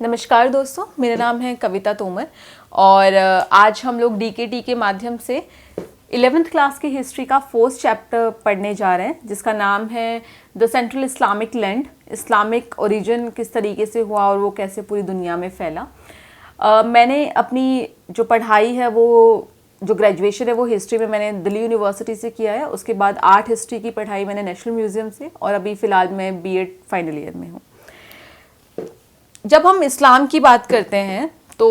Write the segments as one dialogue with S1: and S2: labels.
S1: नमस्कार दोस्तों, मेरा नाम है कविता तोमर और आज हम लोग डीकेटी के माध्यम से 11th क्लास की हिस्ट्री का 4th चैप्टर पढ़ने जा रहे हैं, जिसका नाम है the central Islamic land. Islamic origin किस तरीके से हुआ और वो कैसे पूरी दुनिया में फैला। मैंने अपनी जो पढ़ाई है वो जो ग्रेजुएशन है वो हिस्ट्री में मैंने दिल्ली यूनिवर्सिटी से किया है। उसके बाद आर्ट हिस्ट्री की पढ़ाई मैंने नेशनल म्यूज़ियम से, और अभी फ़िलहाल मैं बीएड फाइनल ईयर में हूँ। जब हम इस्लाम की बात करते हैं तो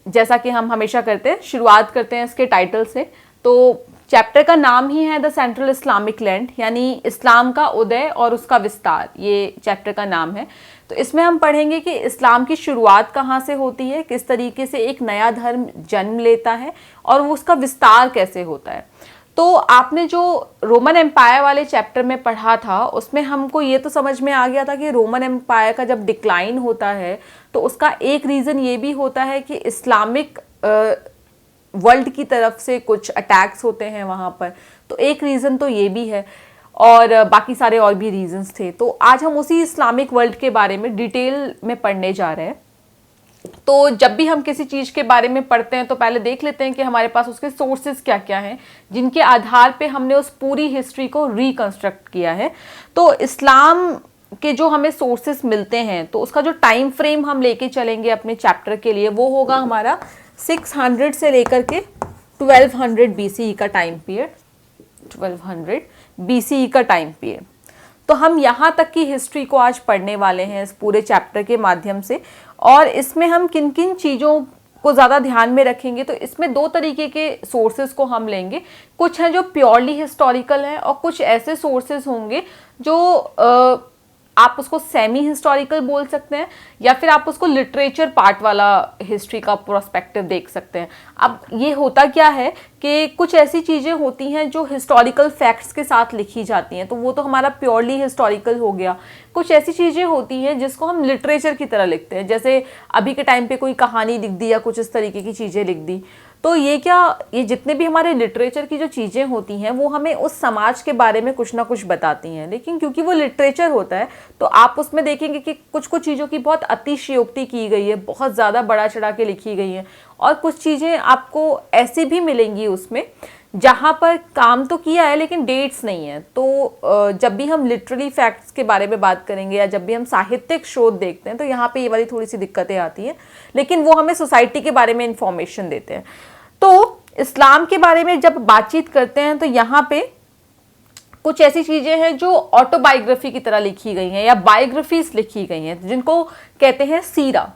S1: जैसा कि हम हमेशा करते हैं, शुरुआत करते हैं इसके टाइटल से। तो चैप्टर का नाम ही है द सेंट्रल इस्लामिक लैंड, यानी इस्लाम का उदय और उसका विस्तार, ये चैप्टर का नाम है। तो इसमें हम पढ़ेंगे कि इस्लाम की शुरुआत कहाँ से होती है, किस तरीके से एक नया धर्म जन्म लेता है और वो उसका विस्तार कैसे होता है। तो आपने जो रोमन एम्पायर वाले चैप्टर में पढ़ा था उसमें हमको ये तो समझ में आ गया था कि रोमन एम्पायर का जब डिक्लाइन होता है तो उसका एक रीज़न ये भी होता है कि इस्लामिक वर्ल्ड की तरफ से कुछ अटैक्स होते हैं वहाँ पर। तो एक रीज़न तो ये भी है और बाकी सारे और भी रीजंस थे। तो आज हम उसी इस्लामिक वर्ल्ड के बारे में डिटेल में पढ़ने जा रहे हैं। तो जब भी हम किसी चीज़ के बारे में पढ़ते हैं तो पहले देख लेते हैं कि हमारे पास उसके सोर्सेज क्या क्या हैं, जिनके आधार पे हमने उस पूरी हिस्ट्री को रिकंस्ट्रक्ट किया है। तो इस्लाम के जो हमें सोर्सेज मिलते हैं तो उसका जो टाइम फ्रेम हम लेके चलेंगे अपने चैप्टर के लिए वो होगा हमारा 600 से लेकर के 1200 BCE का टाइम पीरियड, 1200 BCE का टाइम पीरियड। तो हम यहाँ तक की हिस्ट्री को आज पढ़ने वाले हैं इस पूरे चैप्टर के माध्यम से। और इसमें हम किन किन चीज़ों को ज़्यादा ध्यान में रखेंगे, तो इसमें दो तरीके के सोर्सेज को हम लेंगे। कुछ हैं जो प्योरली हिस्टोरिकल हैं और कुछ ऐसे सोर्सेज होंगे जो आप उसको सेमी हिस्टोरिकल बोल सकते हैं या फिर आप उसको लिटरेचर पार्ट वाला हिस्ट्री का प्रोस्पेक्टिव देख सकते हैं। अब ये होता क्या है कि कुछ ऐसी चीज़ें होती हैं जो हिस्टोरिकल फैक्ट्स के साथ लिखी जाती हैं, तो वो तो हमारा प्योरली हिस्टोरिकल हो गया। कुछ ऐसी चीज़ें होती हैं जिसको हम लिटरेचर की तरह लिखते हैं, जैसे अभी के टाइम पे कोई कहानी लिख दी या कुछ इस तरीके की चीज़ें लिख दी। तो ये जितने भी हमारे लिटरेचर की जो चीज़ें होती हैं वो हमें उस समाज के बारे में कुछ ना कुछ बताती हैं, लेकिन क्योंकि वो लिटरेचर होता है तो आप उसमें देखेंगे कि कुछ कुछ चीज़ों की बहुत अतिशयोक्ति की गई है, बहुत ज़्यादा बड़ा चढ़ा के लिखी गई हैं। और कुछ चीज़ें आपको ऐसी भी मिलेंगी उसमें जहाँ पर काम तो किया है लेकिन डेट्स नहीं है। तो जब भी हम लिटरली फैक्ट्स के बारे में बात करेंगे या जब भी हम साहित्यिक शोध देखते हैं तो यहाँ पे ये वाली थोड़ी सी दिक्कतें आती हैं, लेकिन वो हमें सोसाइटी के बारे में इंफॉर्मेशन देते हैं। तो इस्लाम के बारे में जब बातचीत करते हैं तो यहाँ पे कुछ ऐसी चीज़ें हैं जो ऑटोबायोग्राफी की तरह लिखी गई हैं या बायोग्राफीज लिखी गई हैं, जिनको कहते हैं सीरा।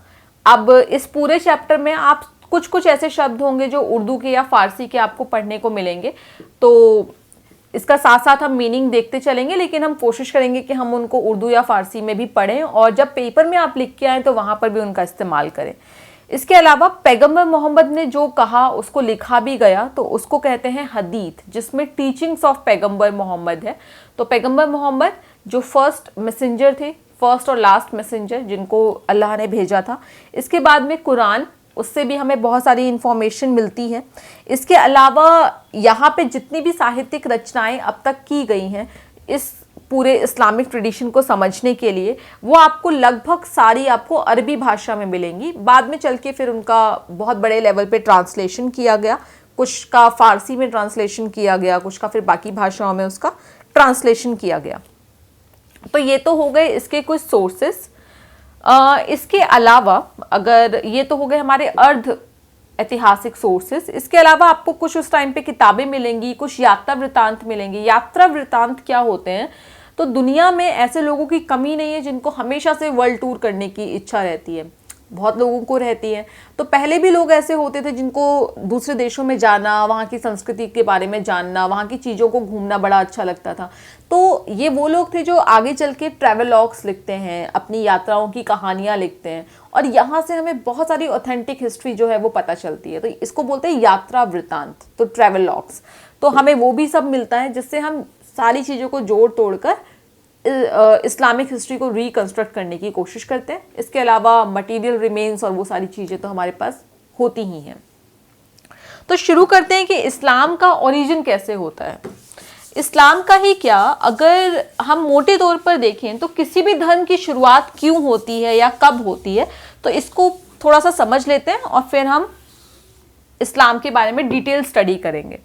S1: अब इस पूरे चैप्टर में आप कुछ कुछ ऐसे शब्द होंगे जो उर्दू के या फारसी के आपको पढ़ने को मिलेंगे, तो इसका साथ साथ हम मीनिंग देखते चलेंगे, लेकिन हम कोशिश करेंगे कि हम उनको उर्दू या फारसी में भी पढ़ें और जब पेपर में आप लिख के आएँ तो वहाँ पर भी उनका इस्तेमाल करें। इसके अलावा पैगंबर मोहम्मद ने जो कहा उसको लिखा भी गया, तो उसको कहते हैं हदीथ, जिसमें टीचिंग्स ऑफ पैगंबर मोहम्मद है। तो पैगंबर मोहम्मद जो फर्स्ट मैसेंजर थे, फर्स्ट और लास्ट मैसेंजर जिनको अल्लाह ने भेजा था। इसके बाद में कुरान, उससे भी हमें बहुत सारी इंफॉर्मेशन मिलती है। इसके अलावा यहाँ पे जितनी भी साहित्यिक रचनाएं अब तक की गई हैं इस पूरे इस्लामिक ट्रेडिशन को समझने के लिए, वो आपको लगभग सारी आपको अरबी भाषा में मिलेंगी। बाद में चल के फिर उनका बहुत बड़े लेवल पे ट्रांसलेशन किया गया, कुछ का फारसी में ट्रांसलेशन किया गया, कुछ का फिर बाकी भाषाओं में उसका ट्रांसलेशन किया गया। तो ये तो हो गए इसके कुछ सोर्सेस। इसके अलावा अगर ये तो हो गए हमारे अर्ध ऐतिहासिक सोर्सेस, इसके अलावा आपको कुछ उस टाइम पे किताबें मिलेंगी, कुछ यात्रा वृत्तांत मिलेंगे। यात्रा वृत्तांत क्या होते हैं, तो दुनिया में ऐसे लोगों की कमी नहीं है जिनको हमेशा से वर्ल्ड टूर करने की इच्छा रहती है, बहुत लोगों को रहती है। तो पहले भी लोग ऐसे होते थे जिनको दूसरे देशों में जाना, वहाँ की संस्कृति के बारे में जानना, वहाँ की चीज़ों को घूमना बड़ा अच्छा लगता था। तो ये वो लोग थे जो आगे चल के ट्रैवलॉग्स लिखते हैं, अपनी यात्राओं की कहानियाँ लिखते हैं, और यहाँ से हमें बहुत सारी ऑथेंटिक हिस्ट्री जो है वो पता चलती है। तो इसको बोलते हैं यात्रा वृत्तांत, तो ट्रैवलॉग्स। तो हमें वो भी सब मिलता है जिससे हम सारी चीज़ों को जोड़ तोड़ कर इस्लामिक हिस्ट्री को रिकंस्ट्रक्ट करने की कोशिश करते हैं। इसके अलावा मटेरियल रिमेन्स और वो सारी चीज़ें तो हमारे पास होती ही हैं। तो शुरू करते हैं कि इस्लाम का ओरिजिन कैसे होता है। इस्लाम का ही क्या, अगर हम मोटे तौर पर देखें तो किसी भी धर्म की शुरुआत क्यों होती है या कब होती है, तो इसको थोड़ा सा समझ लेते हैं और फिर हम इस्लाम के बारे में डिटेल स्टडी करेंगे।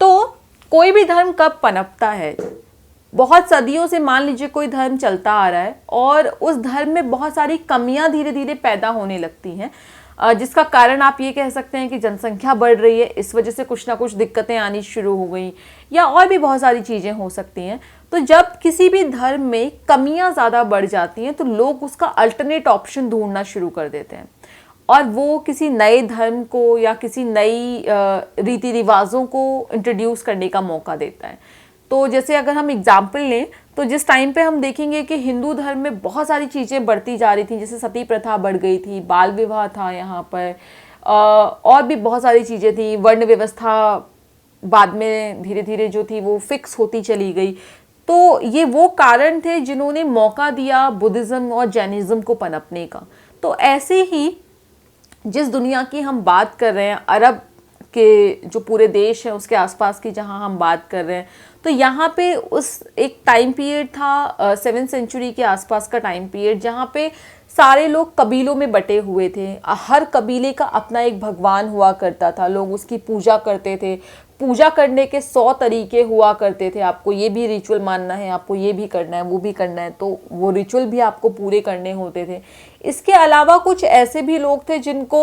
S1: तो कोई भी धर्म कब पनपता है? बहुत सदियों से मान लीजिए कोई धर्म चलता आ रहा है और उस धर्म में बहुत सारी कमियां धीरे धीरे पैदा होने लगती हैं, जिसका कारण आप ये कह सकते हैं कि जनसंख्या बढ़ रही है, इस वजह से कुछ ना कुछ दिक्कतें आनी शुरू हो गई, या और भी बहुत सारी चीज़ें हो सकती हैं। तो जब किसी भी धर्म में कमियां ज़्यादा बढ़ जाती हैं तो लोग उसका अल्टरनेट ऑप्शन ढूंढना शुरू कर देते हैं और वो किसी नए धर्म को या किसी नई रीति रिवाजों को इंट्रोड्यूस करने का मौका देता है। तो जैसे अगर हम एग्जाम्पल लें तो जिस टाइम पे हम देखेंगे कि हिंदू धर्म में बहुत सारी चीज़ें बढ़ती जा रही थी, जैसे सती प्रथा बढ़ गई थी, बाल विवाह था यहाँ पर, और भी बहुत सारी चीज़ें थी, वर्ण व्यवस्था बाद में धीरे धीरे जो थी वो फिक्स होती चली गई। तो ये वो कारण थे जिन्होंने मौका दिया बुद्धिज़्म और जैनिज़्म को पनपने का। तो ऐसे ही जिस दुनिया की हम बात कर रहे हैं, अरब के जो पूरे देश है उसके आसपास की जहां हम बात कर रहे हैं, तो यहाँ पे उस एक टाइम पीरियड था 7th सेंचुरी के आसपास का टाइम पीरियड, जहाँ पे सारे लोग कबीलों में बटे हुए थे। हर कबीले का अपना एक भगवान हुआ करता था, लोग उसकी पूजा करते थे। पूजा करने के 100 तरीके हुआ करते थे, आपको ये भी रिचुअल मानना है, आपको ये भी करना है, वो भी करना है, तो वो रिचुअल भी आपको पूरे करने होते थे। इसके अलावा कुछ ऐसे भी लोग थे जिनको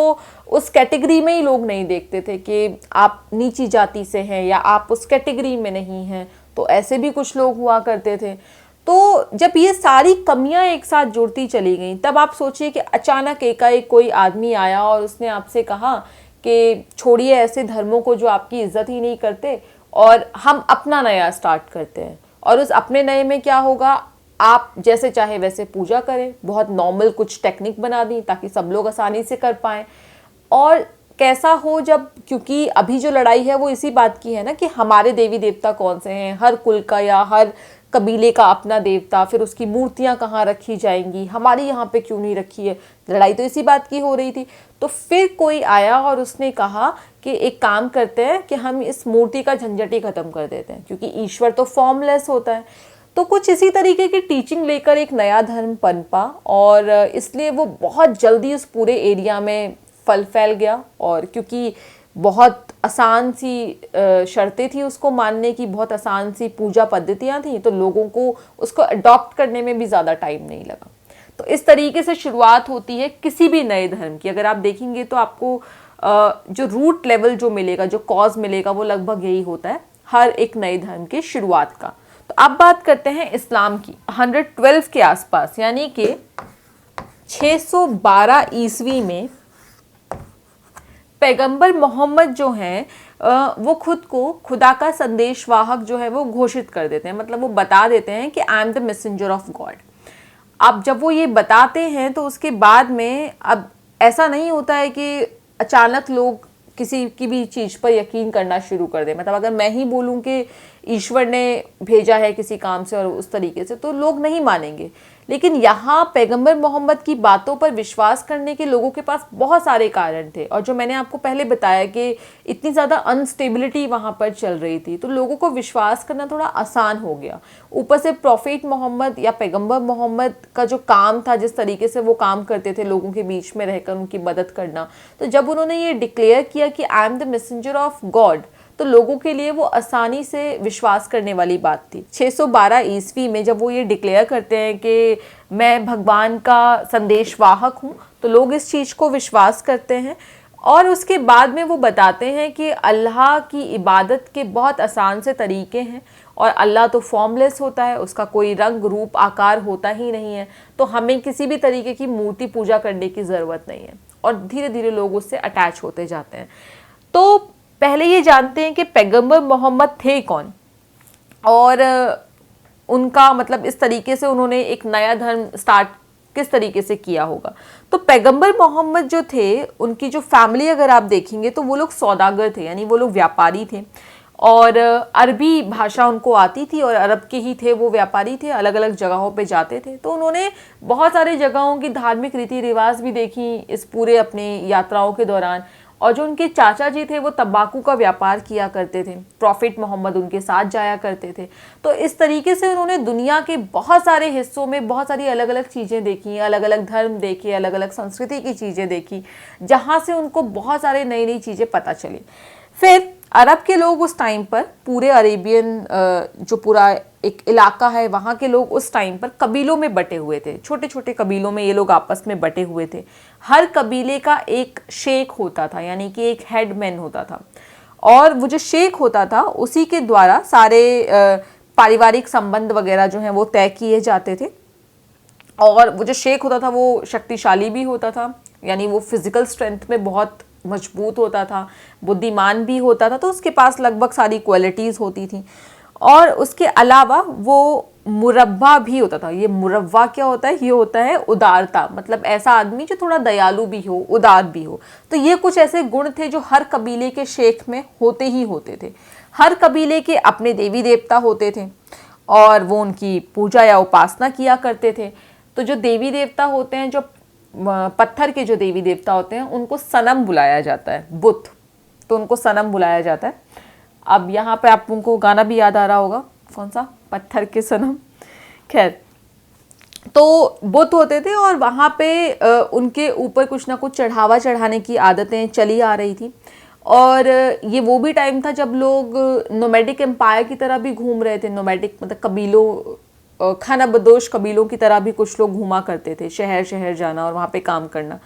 S1: उस कैटेगरी में ही लोग नहीं देखते थे कि आप नीची जाति से हैं या आप उस कैटेगरी में नहीं हैं, तो ऐसे भी कुछ लोग हुआ करते थे। तो जब ये सारी कमियां एक साथ जुड़ती चली गई, तब आप सोचिए कि अचानक एकाएक कोई आदमी आया और उसने आपसे कहा कि छोड़िए ऐसे धर्मों को जो आपकी इज्जत ही नहीं करते और हम अपना नया स्टार्ट करते हैं। और उस अपने नए में क्या होगा, आप जैसे चाहे वैसे पूजा करें, बहुत नॉर्मल कुछ टेक्निक बना दी ताकि सब लोग आसानी से कर पाएँ। और कैसा हो, जब क्योंकि अभी जो लड़ाई है वो इसी बात की है ना कि हमारे देवी देवता कौन से हैं, हर कुल का या हर कबीले का अपना देवता, फिर उसकी मूर्तियां कहाँ रखी जाएंगी, हमारी यहाँ पे क्यों नहीं रखी है, लड़ाई तो इसी बात की हो रही थी। तो फिर कोई आया और उसने कहा कि एक काम करते हैं कि हम इस मूर्ति का झंझट ही खत्म कर देते हैं, क्योंकि ईश्वर तो फॉर्मलेस होता है। तो कुछ इसी तरीके की टीचिंग लेकर एक नया धर्म पनपा और इसलिए वो बहुत जल्दी उस पूरे एरिया में फल फैल गया। और क्योंकि बहुत आसान सी शर्तें थी उसको मानने की, बहुत आसान सी पूजा पद्धतियां थी, तो लोगों को उसको अडॉप्ट करने में भी ज़्यादा टाइम नहीं लगा। तो इस तरीके से शुरुआत होती है किसी भी नए धर्म की। अगर आप देखेंगे तो आपको जो रूट लेवल जो मिलेगा, जो कॉज मिलेगा, वो लगभग यही होता है हर एक नए धर्म की शुरुआत का। तो अब बात करते हैं इस्लाम की। 112 के आसपास यानी कि 612 ईस्वी में पैगंबर मोहम्मद जो हैं वो खुद को खुदा का संदेशवाहक जो है वो घोषित कर देते हैं, मतलब वो बता देते हैं कि I am the messenger of God. अब जब वो ये बताते हैं तो उसके बाद में अब ऐसा नहीं होता है कि अचानक लोग किसी की भी चीज़ पर यकीन करना शुरू कर दें। मतलब अगर मैं ही बोलूं कि ईश्वर ने भेजा है किसी काम से और उस तरीके से, तो लोग नहीं मानेंगे। लेकिन यहाँ पैगंबर मोहम्मद की बातों पर विश्वास करने के लोगों के पास बहुत सारे कारण थे। और जो मैंने आपको पहले बताया कि इतनी ज़्यादा अनस्टेबिलिटी वहाँ पर चल रही थी, तो लोगों को विश्वास करना थोड़ा आसान हो गया। ऊपर से प्रॉफिट मोहम्मद या पैगंबर मोहम्मद का जो काम था, जिस तरीके से वो काम करते थे लोगों के बीच में रहकर उनकी मदद करना, तो जब उन्होंने ये डिक्लेयर किया कि I am the messenger of God, तो लोगों के लिए वो आसानी से विश्वास करने वाली बात थी। 612 ईस्वी में जब वो ये डिक्लेयर करते हैं कि मैं भगवान का संदेशवाहक हूँ, तो लोग इस चीज़ को विश्वास करते हैं। और उसके बाद में वो बताते हैं कि अल्लाह की इबादत के बहुत आसान से तरीके हैं और अल्लाह तो फॉर्मलेस होता है, उसका कोई रंग रूप आकार होता ही नहीं है, तो हमें किसी भी तरीके की मूर्ति पूजा करने की ज़रूरत नहीं है। और धीरे धीरे लोग उससे अटैच होते जाते हैं। तो पहले ये जानते हैं कि पैगंबर मोहम्मद थे कौन और उनका मतलब इस तरीके से उन्होंने एक नया धर्म स्टार्ट किस तरीके से किया होगा। तो पैगंबर मोहम्मद जो थे, उनकी जो फैमिली अगर आप देखेंगे तो वो लोग सौदागर थे, यानी वो लोग व्यापारी थे और अरबी भाषा उनको आती थी और अरब के ही थे वो व्यापारी थे, अलग अलग जगहों पे जाते थे। तो उन्होंने बहुत सारे जगहों की धार्मिक रीति रिवाज भी देखी इस पूरे अपने यात्राओं के दौरान और जो उनके चाचा जी थे वो तंबाकू का व्यापार किया करते थे, प्रॉफिट मोहम्मद उनके साथ जाया करते थे। तो इस तरीके से उन्होंने दुनिया के बहुत सारे हिस्सों में बहुत सारी अलग अलग चीज़ें देखी, अलग अलग धर्म देखे, अलग अलग संस्कृति की चीज़ें देखी, जहाँ से उनको बहुत सारे नई नई चीज़ें पता चली। फिर अरब के लोग उस टाइम पर पूरे अरेबियन जो पूरा एक इलाका है वहाँ के लोग उस टाइम पर कबीलों में बटे हुए थे, छोटे छोटे कबीलों में ये लोग आपस में बटे हुए थे। हर कबीले का एक शेख होता था, यानी कि एक हेडमैन होता था, और वो जो शेख होता था उसी के द्वारा सारे पारिवारिक संबंध वगैरह जो हैं वो तय किए जाते थे। और वो जो शेख होता था वो शक्तिशाली भी होता था, यानी वो फिजिकल स्ट्रेंथ में बहुत मजबूत होता था, बुद्धिमान भी होता था, तो उसके पास लगभग सारी क्वालिटीज़ होती थी। और उसके अलावा वो मुरब्बा भी होता था। ये मुरब्बा क्या होता है? ये होता है उदारता, मतलब ऐसा आदमी जो थोड़ा दयालु भी हो, उदार भी हो। तो ये कुछ ऐसे गुण थे जो हर कबीले के शेख में होते ही होते थे। हर कबीले के अपने देवी देवता होते थे और वो उनकी पूजा या उपासना किया करते थे। तो जो देवी देवता होते हैं, जो पत्थर के जो देवी देवता होते हैं, उनको सनम बुलाया जाता है, बुत, तो उनको सनम बुलाया जाता है। अब यहाँ पे आप उनको गाना भी याद आ रहा होगा, कौन सा? पत्थर के सनम। खैर, तो बुत होते थे और वहाँ पे उनके ऊपर कुछ ना कुछ चढ़ावा चढ़ाने की आदतें चली आ रही थी। और ये वो भी टाइम था जब लोग नोमैडिक एम्पायर की तरह भी घूम रहे थे। नोमैडिक मतलब कबीलों, खाना बदोश कबीलों की तरह भी कुछ लोग घूमा करते थे, शहर शहर जाना और वहाँ पे काम करना।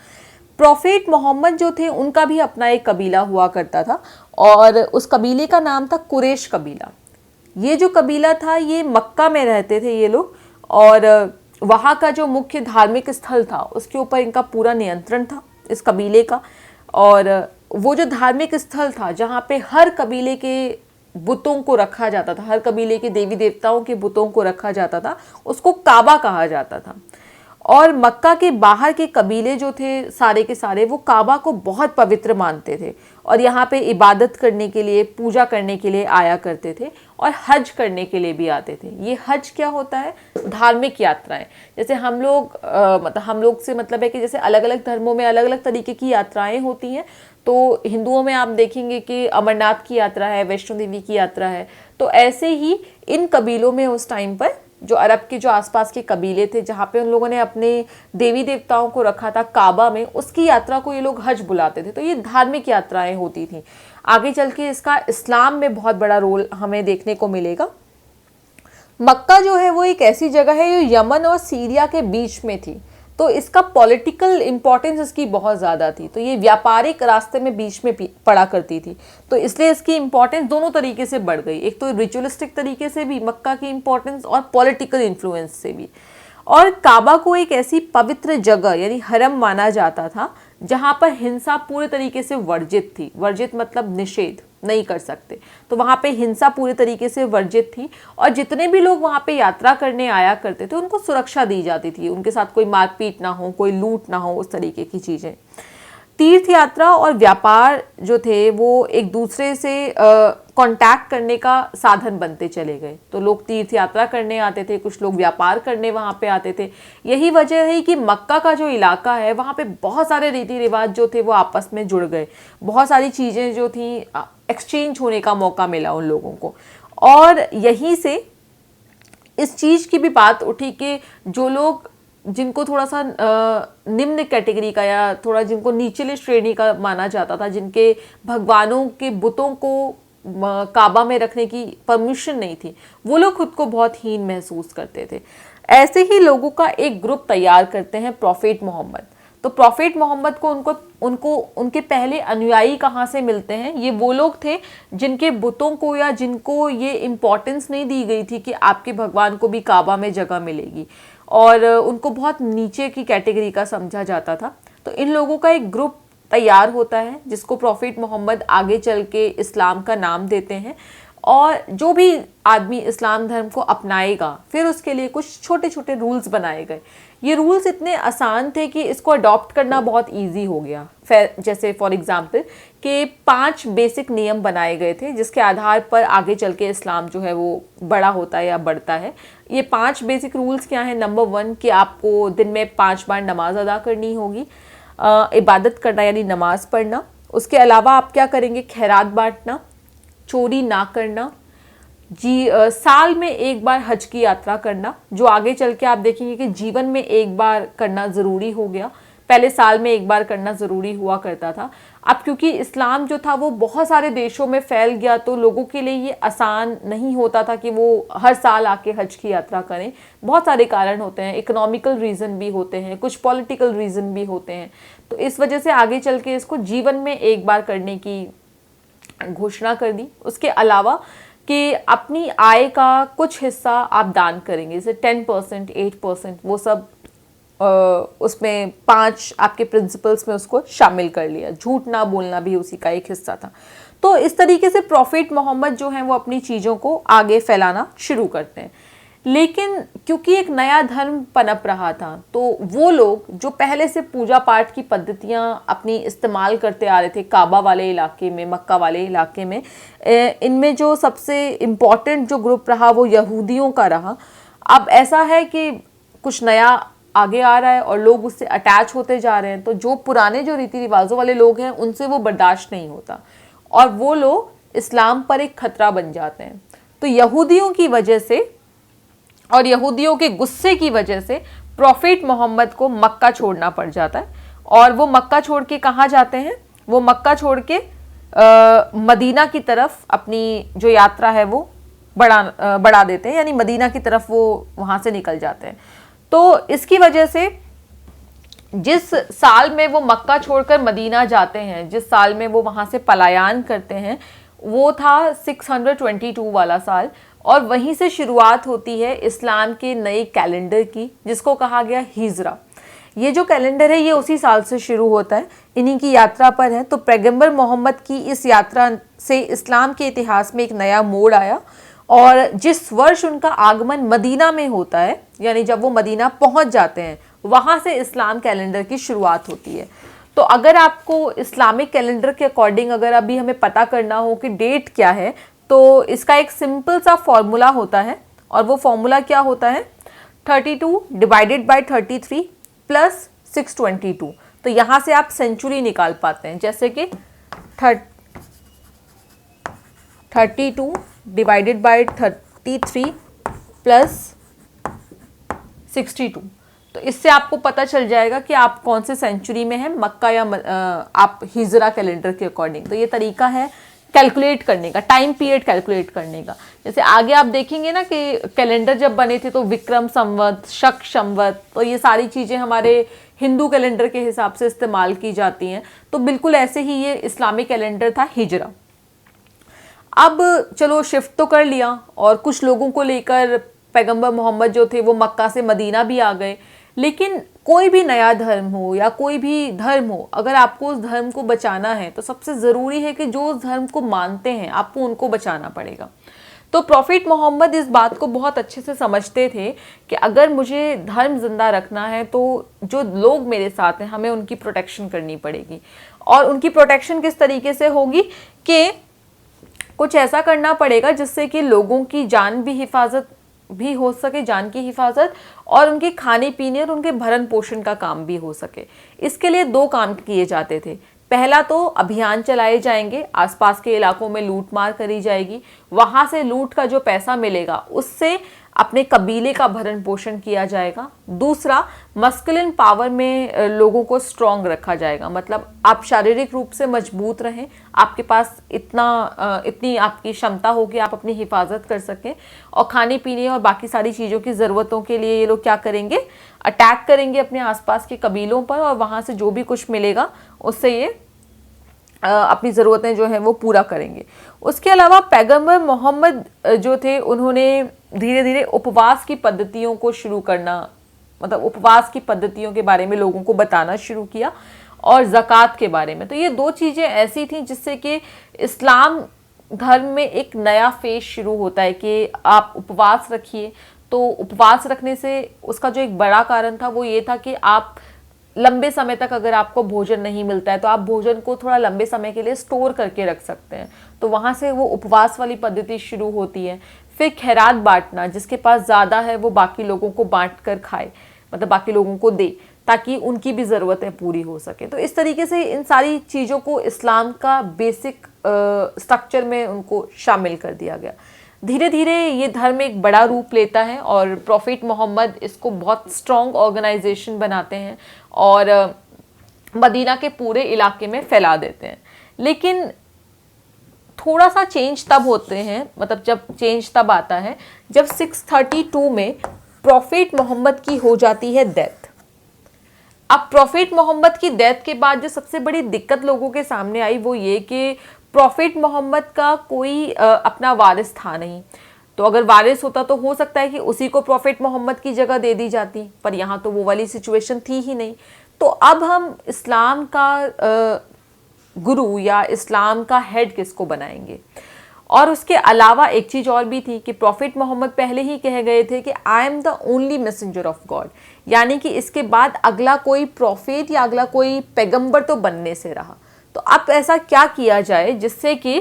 S1: प्रॉफिट मोहम्मद जो थे उनका भी अपना एक कबीला हुआ करता था और उस कबीले का नाम था कुरैश कबीला। ये जो कबीला था ये मक्का में रहते थे ये लोग, और वहाँ का जो मुख्य धार्मिक स्थल था उसके ऊपर इनका पूरा नियंत्रण था, इस कबीले का। और वो जो धार्मिक स्थल था जहाँ पे हर कबीले के बुतों को रखा जाता था, हर कबीले के देवी देवताओं के बुतों को रखा जाता था, उसको काबा कहा जाता था। और मक्का के बाहर के कबीले जो थे सारे के सारे वो काबा को बहुत पवित्र मानते थे और यहाँ पे इबादत करने के लिए, पूजा करने के लिए आया करते थे और हज करने के लिए भी आते थे। ये हज क्या होता है? धार्मिक यात्राएं। जैसे हम लोग मतलब हम लोग से मतलब है कि जैसे अलग अलग धर्मों में अलग अलग तरीके की यात्राएं होती हैं। तो हिंदुओं में आप देखेंगे कि अमरनाथ की यात्रा है, वैष्णो देवी की यात्रा है। तो ऐसे ही इन कबीलों में उस टाइम पर जो अरब के जो आसपास के कबीले थे जहाँ पे उन लोगों ने अपने देवी देवताओं को रखा था काबा में, उसकी यात्रा को ये लोग हज बुलाते थे। तो ये धार्मिक यात्राएं होती थी। आगे चल के इसका इस्लाम में बहुत बड़ा रोल हमें देखने को मिलेगा। मक्का जो है वो एक ऐसी जगह है जो यमन और सीरिया के बीच में थी, तो इसका पॉलिटिकल इंपॉर्टेंस इसकी बहुत ज़्यादा थी। तो ये व्यापारिक रास्ते में बीच में पड़ा करती थी, तो इसलिए इसकी इंपॉर्टेंस दोनों तरीके से बढ़ गई। एक तो रिचुअलिस्टिक तरीके से भी मक्का की इंपॉर्टेंस और पॉलिटिकल इन्फ्लुएंस से भी। और काबा को एक ऐसी पवित्र जगह यानी हरम माना जाता था जहाँ पर हिंसा पूरे तरीके से वर्जित थी। वर्जित मतलब निषेध, नहीं कर सकते। तो वहाँ पे हिंसा पूरे तरीके से वर्जित थी और जितने भी लोग वहाँ पे यात्रा करने आया करते थे उनको सुरक्षा दी जाती थी, उनके साथ कोई मारपीट ना हो, कोई लूट ना हो, उस तरीके की चीज़ें। तीर्थ यात्रा और व्यापार जो थे वो एक दूसरे से कांटेक्ट करने का साधन बनते चले गए। तो लोग तीर्थ यात्रा करने आते थे, कुछ लोग व्यापार करने वहाँ पे आते थे। यही वजह है कि मक्का का जो इलाका है वहाँ पे बहुत सारे रीति रिवाज जो थे वो आपस में जुड़ गए। बहुत सारी चीज़ें जो थी एक्सचेंज होने का मौका मिला उन लोगों को। और यहीं से इस चीज़ की भी बात उठी कि जो लोग जिनको थोड़ा सा निम्न कैटेगरी का या थोड़ा जिनको निचले श्रेणी का माना जाता था, जिनके भगवानों के बुतों को काबा में रखने की परमिशन नहीं थी, वो लोग खुद को बहुत हीन महसूस करते थे। ऐसे ही लोगों का एक ग्रुप तैयार करते हैं प्रॉफिट मोहम्मद। तो प्रॉफिट मोहम्मद को उनको उनके पहले अनुयायी कहाँ से मिलते हैं? ये वो लोग थे जिनके बुतों को या जिनको ये इम्पोर्टेंस नहीं दी गई थी कि आपके भगवान को भी काबा में जगह मिलेगी, और उनको बहुत नीचे की कैटेगरी का समझा जाता था। तो इन लोगों का एक ग्रुप तैयार होता है जिसको प्रॉफिट मोहम्मद आगे चल के इस्लाम का नाम देते हैं। और जो भी आदमी इस्लाम धर्म को अपनाएगा फिर उसके लिए कुछ छोटे छोटे रूल्स बनाए गए। ये रूल्स इतने आसान थे कि इसको अडॉप्ट करना बहुत इजी हो गया। जैसे फॉर एग्जांपल कि 5 बेसिक नियम बनाए गए थे जिसके आधार पर आगे चल के इस्लाम जो है वो बड़ा होता है या बढ़ता है। ये 5 बेसिक रूल्स क्या हैं? नंबर 1 कि आपको दिन में 5 बार नमाज अदा करनी होगी, इबादत करना यानी नमाज पढ़ना। उसके अलावा आप क्या करेंगे, खैरात बांटना, चोरी ना करना, साल में एक बार हज की यात्रा करना, जो आगे चल के आप देखेंगे कि जीवन में एक बार करना ज़रूरी हो गया। पहले साल में एक बार करना ज़रूरी हुआ करता था। अब क्योंकि इस्लाम जो था वो बहुत सारे देशों में फैल गया, तो लोगों के लिए ये आसान नहीं होता था कि वो हर साल आके हज की यात्रा करें। बहुत सारे कारण होते हैं, इकोनॉमिकल रीज़न भी होते हैं, कुछ पॉलिटिकल रीज़न भी होते हैं। तो इस वजह से आगे चल के इसको जीवन में एक बार करने की घोषणा कर दी। उसके अलावा कि अपनी आय का कुछ हिस्सा आप दान करेंगे, जैसे 10%, 8%, वो सब उसमें 5 आपके प्रिंसिपल्स में उसको शामिल कर लिया। झूठ ना बोलना भी उसी का एक हिस्सा था। तो इस तरीके से प्रॉफिट मोहम्मद जो हैं वो अपनी चीज़ों को आगे फैलाना शुरू करते हैं। लेकिन क्योंकि एक नया धर्म पनप रहा था, तो वो लोग जो पहले से पूजा पाठ की पद्धतियां अपनी इस्तेमाल करते आ रहे थे काबा वाले इलाके में, मक्का वाले इलाके में, इनमें जो सबसे इम्पॉर्टेंट जो ग्रुप रहा वो यहूदियों का रहा। अब ऐसा है कि कुछ नया आगे आ रहा है और लोग उससे अटैच होते जा रहे हैं, तो जो पुराने जो रीति रिवाजों वाले लोग हैं उनसे वो बर्दाश्त नहीं होता और वो लोग इस्लाम पर एक खतरा बन जाते हैं। तो यहूदियों की वजह से और यहूदियों के गुस्से की वजह से प्रॉफिट मोहम्मद को मक्का छोड़ना पड़ जाता है। और वो मक्का छोड़ के कहाँ जाते हैं, वो मक्का छोड़ के मदीना की तरफ अपनी जो यात्रा है वो बढ़ा देते हैं, यानी मदीना की तरफ वो वहाँ से निकल जाते हैं। तो इसकी वजह से जिस साल में वो मक्का छोड़कर मदीना जाते हैं, जिस साल में वो वहाँ से पलायन करते हैं, वो था 622 वाला साल। और वहीं से शुरुआत होती है इस्लाम के नए कैलेंडर की, जिसको कहा गया हिजरा। ये जो कैलेंडर है ये उसी साल से शुरू होता है, इन्हीं की यात्रा पर है। तो पैगंबर मोहम्मद की इस यात्रा से इस्लाम के इतिहास में एक नया मोड़ आया और जिस वर्ष उनका आगमन मदीना में होता है, यानी जब वो मदीना पहुंच जाते हैं, वहाँ से इस्लाम कैलेंडर की शुरुआत होती है। तो अगर आपको इस्लामिक कैलेंडर के अकॉर्डिंग अगर अभी हमें पता करना हो कि डेट क्या है, तो इसका एक सिंपल सा फॉर्मूला होता है और वो फॉर्मूला क्या होता है, 32 डिवाइडेड बाय 33 प्लस 622। तो यहाँ से आप सेंचुरी निकाल पाते हैं, जैसे कि 32 डिवाइडेड बाय 33 प्लस 62। तो इससे आपको पता चल जाएगा कि आप कौन से सेंचुरी में हैं, मक्का या आप हिजरा कैलेंडर के अकॉर्डिंग। तो ये तरीका है कैलकुलेट करने का, टाइम पीरियड कैलकुलेट करने का। जैसे आगे आप देखेंगे ना कि कैलेंडर जब बने थे तो विक्रम संवत, शक संवत, तो ये सारी चीज़ें हमारे हिंदू कैलेंडर के हिसाब से इस्तेमाल की जाती हैं। तो बिल्कुल ऐसे ही ये इस्लामिक कैलेंडर था हिजरा। अब चलो शिफ्ट तो कर लिया और कुछ लोगों को लेकर पैगंबर मोहम्मद जो थे वो मक्का से मदीना भी आ गए। लेकिन कोई भी नया धर्म हो या कोई भी धर्म हो, अगर आपको उस धर्म को बचाना है तो सबसे ज़रूरी है कि जो उस धर्म को मानते हैं आपको उनको बचाना पड़ेगा। तो प्रॉफिट मोहम्मद इस बात को बहुत अच्छे से समझते थे कि अगर मुझे धर्म जिंदा रखना है तो जो लोग मेरे साथ हैं हमें उनकी प्रोटेक्शन करनी पड़ेगी। और उनकी प्रोटेक्शन किस तरीके से होगी कि कुछ ऐसा करना पड़ेगा जिससे कि लोगों की जान भी हिफाजत भी हो सके, जान की हिफाजत, और उनके खाने पीने और उनके भरण पोषण का काम भी हो सके। इसके लिए 2 काम किए जाते थे। पहला तो अभियान चलाए जाएंगे, आसपास के इलाकों में लूट मार करी जाएगी, वहाँ से लूट का जो पैसा मिलेगा उससे अपने कबीले का भरण पोषण किया जाएगा। दूसरा, मस्कुलिन पावर में लोगों को स्ट्रॉन्ग रखा जाएगा, मतलब आप शारीरिक रूप से मजबूत रहें, आपके पास इतनी आपकी क्षमता हो कि आप अपनी हिफाजत कर सकें। और खाने पीने और बाकी सारी चीज़ों की ज़रूरतों के लिए ये लोग क्या करेंगे, अटैक करेंगे अपने आसपास के कबीलों पर और वहाँ से जो भी कुछ मिलेगा उससे ये अपनी ज़रूरतें जो हैं वो पूरा करेंगे। उसके अलावा पैगंबर मोहम्मद जो थे उन्होंने धीरे धीरे उपवास की पद्धतियों को शुरू करना, मतलब उपवास की पद्धतियों के बारे में लोगों को बताना शुरू किया और ज़कात के बारे में। तो ये 2 चीज़ें ऐसी थी जिससे कि इस्लाम धर्म में एक नया फेज शुरू होता है कि आप उपवास रखिए। तो उपवास रखने से उसका जो एक बड़ा कारण था वो ये था कि आप लंबे समय तक अगर आपको भोजन नहीं मिलता है तो आप भोजन को थोड़ा लंबे समय के लिए स्टोर करके रख सकते हैं। तो वहाँ से वो उपवास वाली पद्धति शुरू होती है। फिर खैरात बांटना, जिसके पास ज़्यादा है वो बाकी लोगों को बांट कर खाए, मतलब बाकी लोगों को दे। ताकि उनकी भी ज़रूरतें पूरी हो सके। तो इस तरीके से इन सारी चीज़ों को इस्लाम का बेसिक स्ट्रक्चर में उनको शामिल कर दिया गया। धीरे धीरे ये धर्म एक बड़ा रूप लेता है और प्रॉफिट मोहम्मद इसको बहुत स्ट्रॉन्ग ऑर्गेनाइजेशन बनाते हैं और मदीना के पूरे इलाके में फैला देते हैं। लेकिन थोड़ा सा चेंज तब होते हैं, मतलब जब चेंज तब आता है जब 632 में प्रॉफिट मोहम्मद की हो जाती है डेथ। अब प्रॉफिट मोहम्मद की डेथ के बाद जो सबसे बड़ी दिक्कत लोगों के सामने आई वो ये कि प्रॉफिट मोहम्मद का कोई अपना वारिस था नहीं। तो अगर वारिस होता तो हो सकता है कि उसी को प्रॉफिट मोहम्मद की जगह दे दी जाती, पर यहाँ तो वो वाली सिचुएशन थी ही नहीं। तो अब हम इस्लाम का गुरु या इस्लाम का हेड किसको बनाएंगे। और उसके अलावा एक चीज़ और भी थी कि प्रॉफिट मोहम्मद पहले ही कह गए थे कि I am the only messenger of God, यानी कि इसके बाद अगला कोई प्रॉफिट या अगला कोई पैगंबर तो बनने से रहा। तो अब ऐसा क्या किया जाए जिससे कि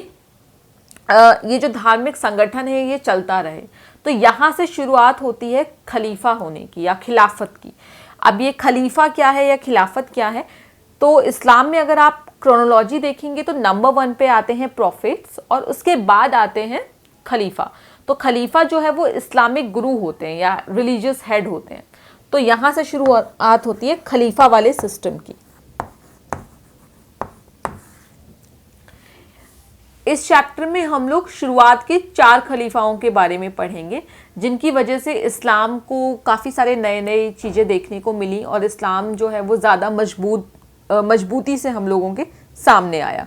S1: ये जो धार्मिक संगठन है ये चलता रहे। तो यहाँ से शुरुआत होती है खलीफा होने की या खिलाफत की। अब ये खलीफा क्या है या खिलाफत क्या है, तो इस्लाम में अगर आप क्रोनोलॉजी देखेंगे तो नंबर 1 पे आते हैं प्रॉफिट्स और उसके बाद आते हैं खलीफा। तो खलीफा जो है वो इस्लामिक गुरु होते हैं या रिलीजियस हेड होते हैं। तो यहाँ से शुरुआत होती है खलीफा वाले सिस्टम की। इस चैप्टर में हम लोग शुरुआत के 4 खलीफाओं के बारे में पढ़ेंगे जिनकी वजह से इस्लाम को काफ़ी सारे नए नए चीज़ें देखने को मिली और इस्लाम जो है वो ज़्यादा मजबूती से हम लोगों के सामने आया।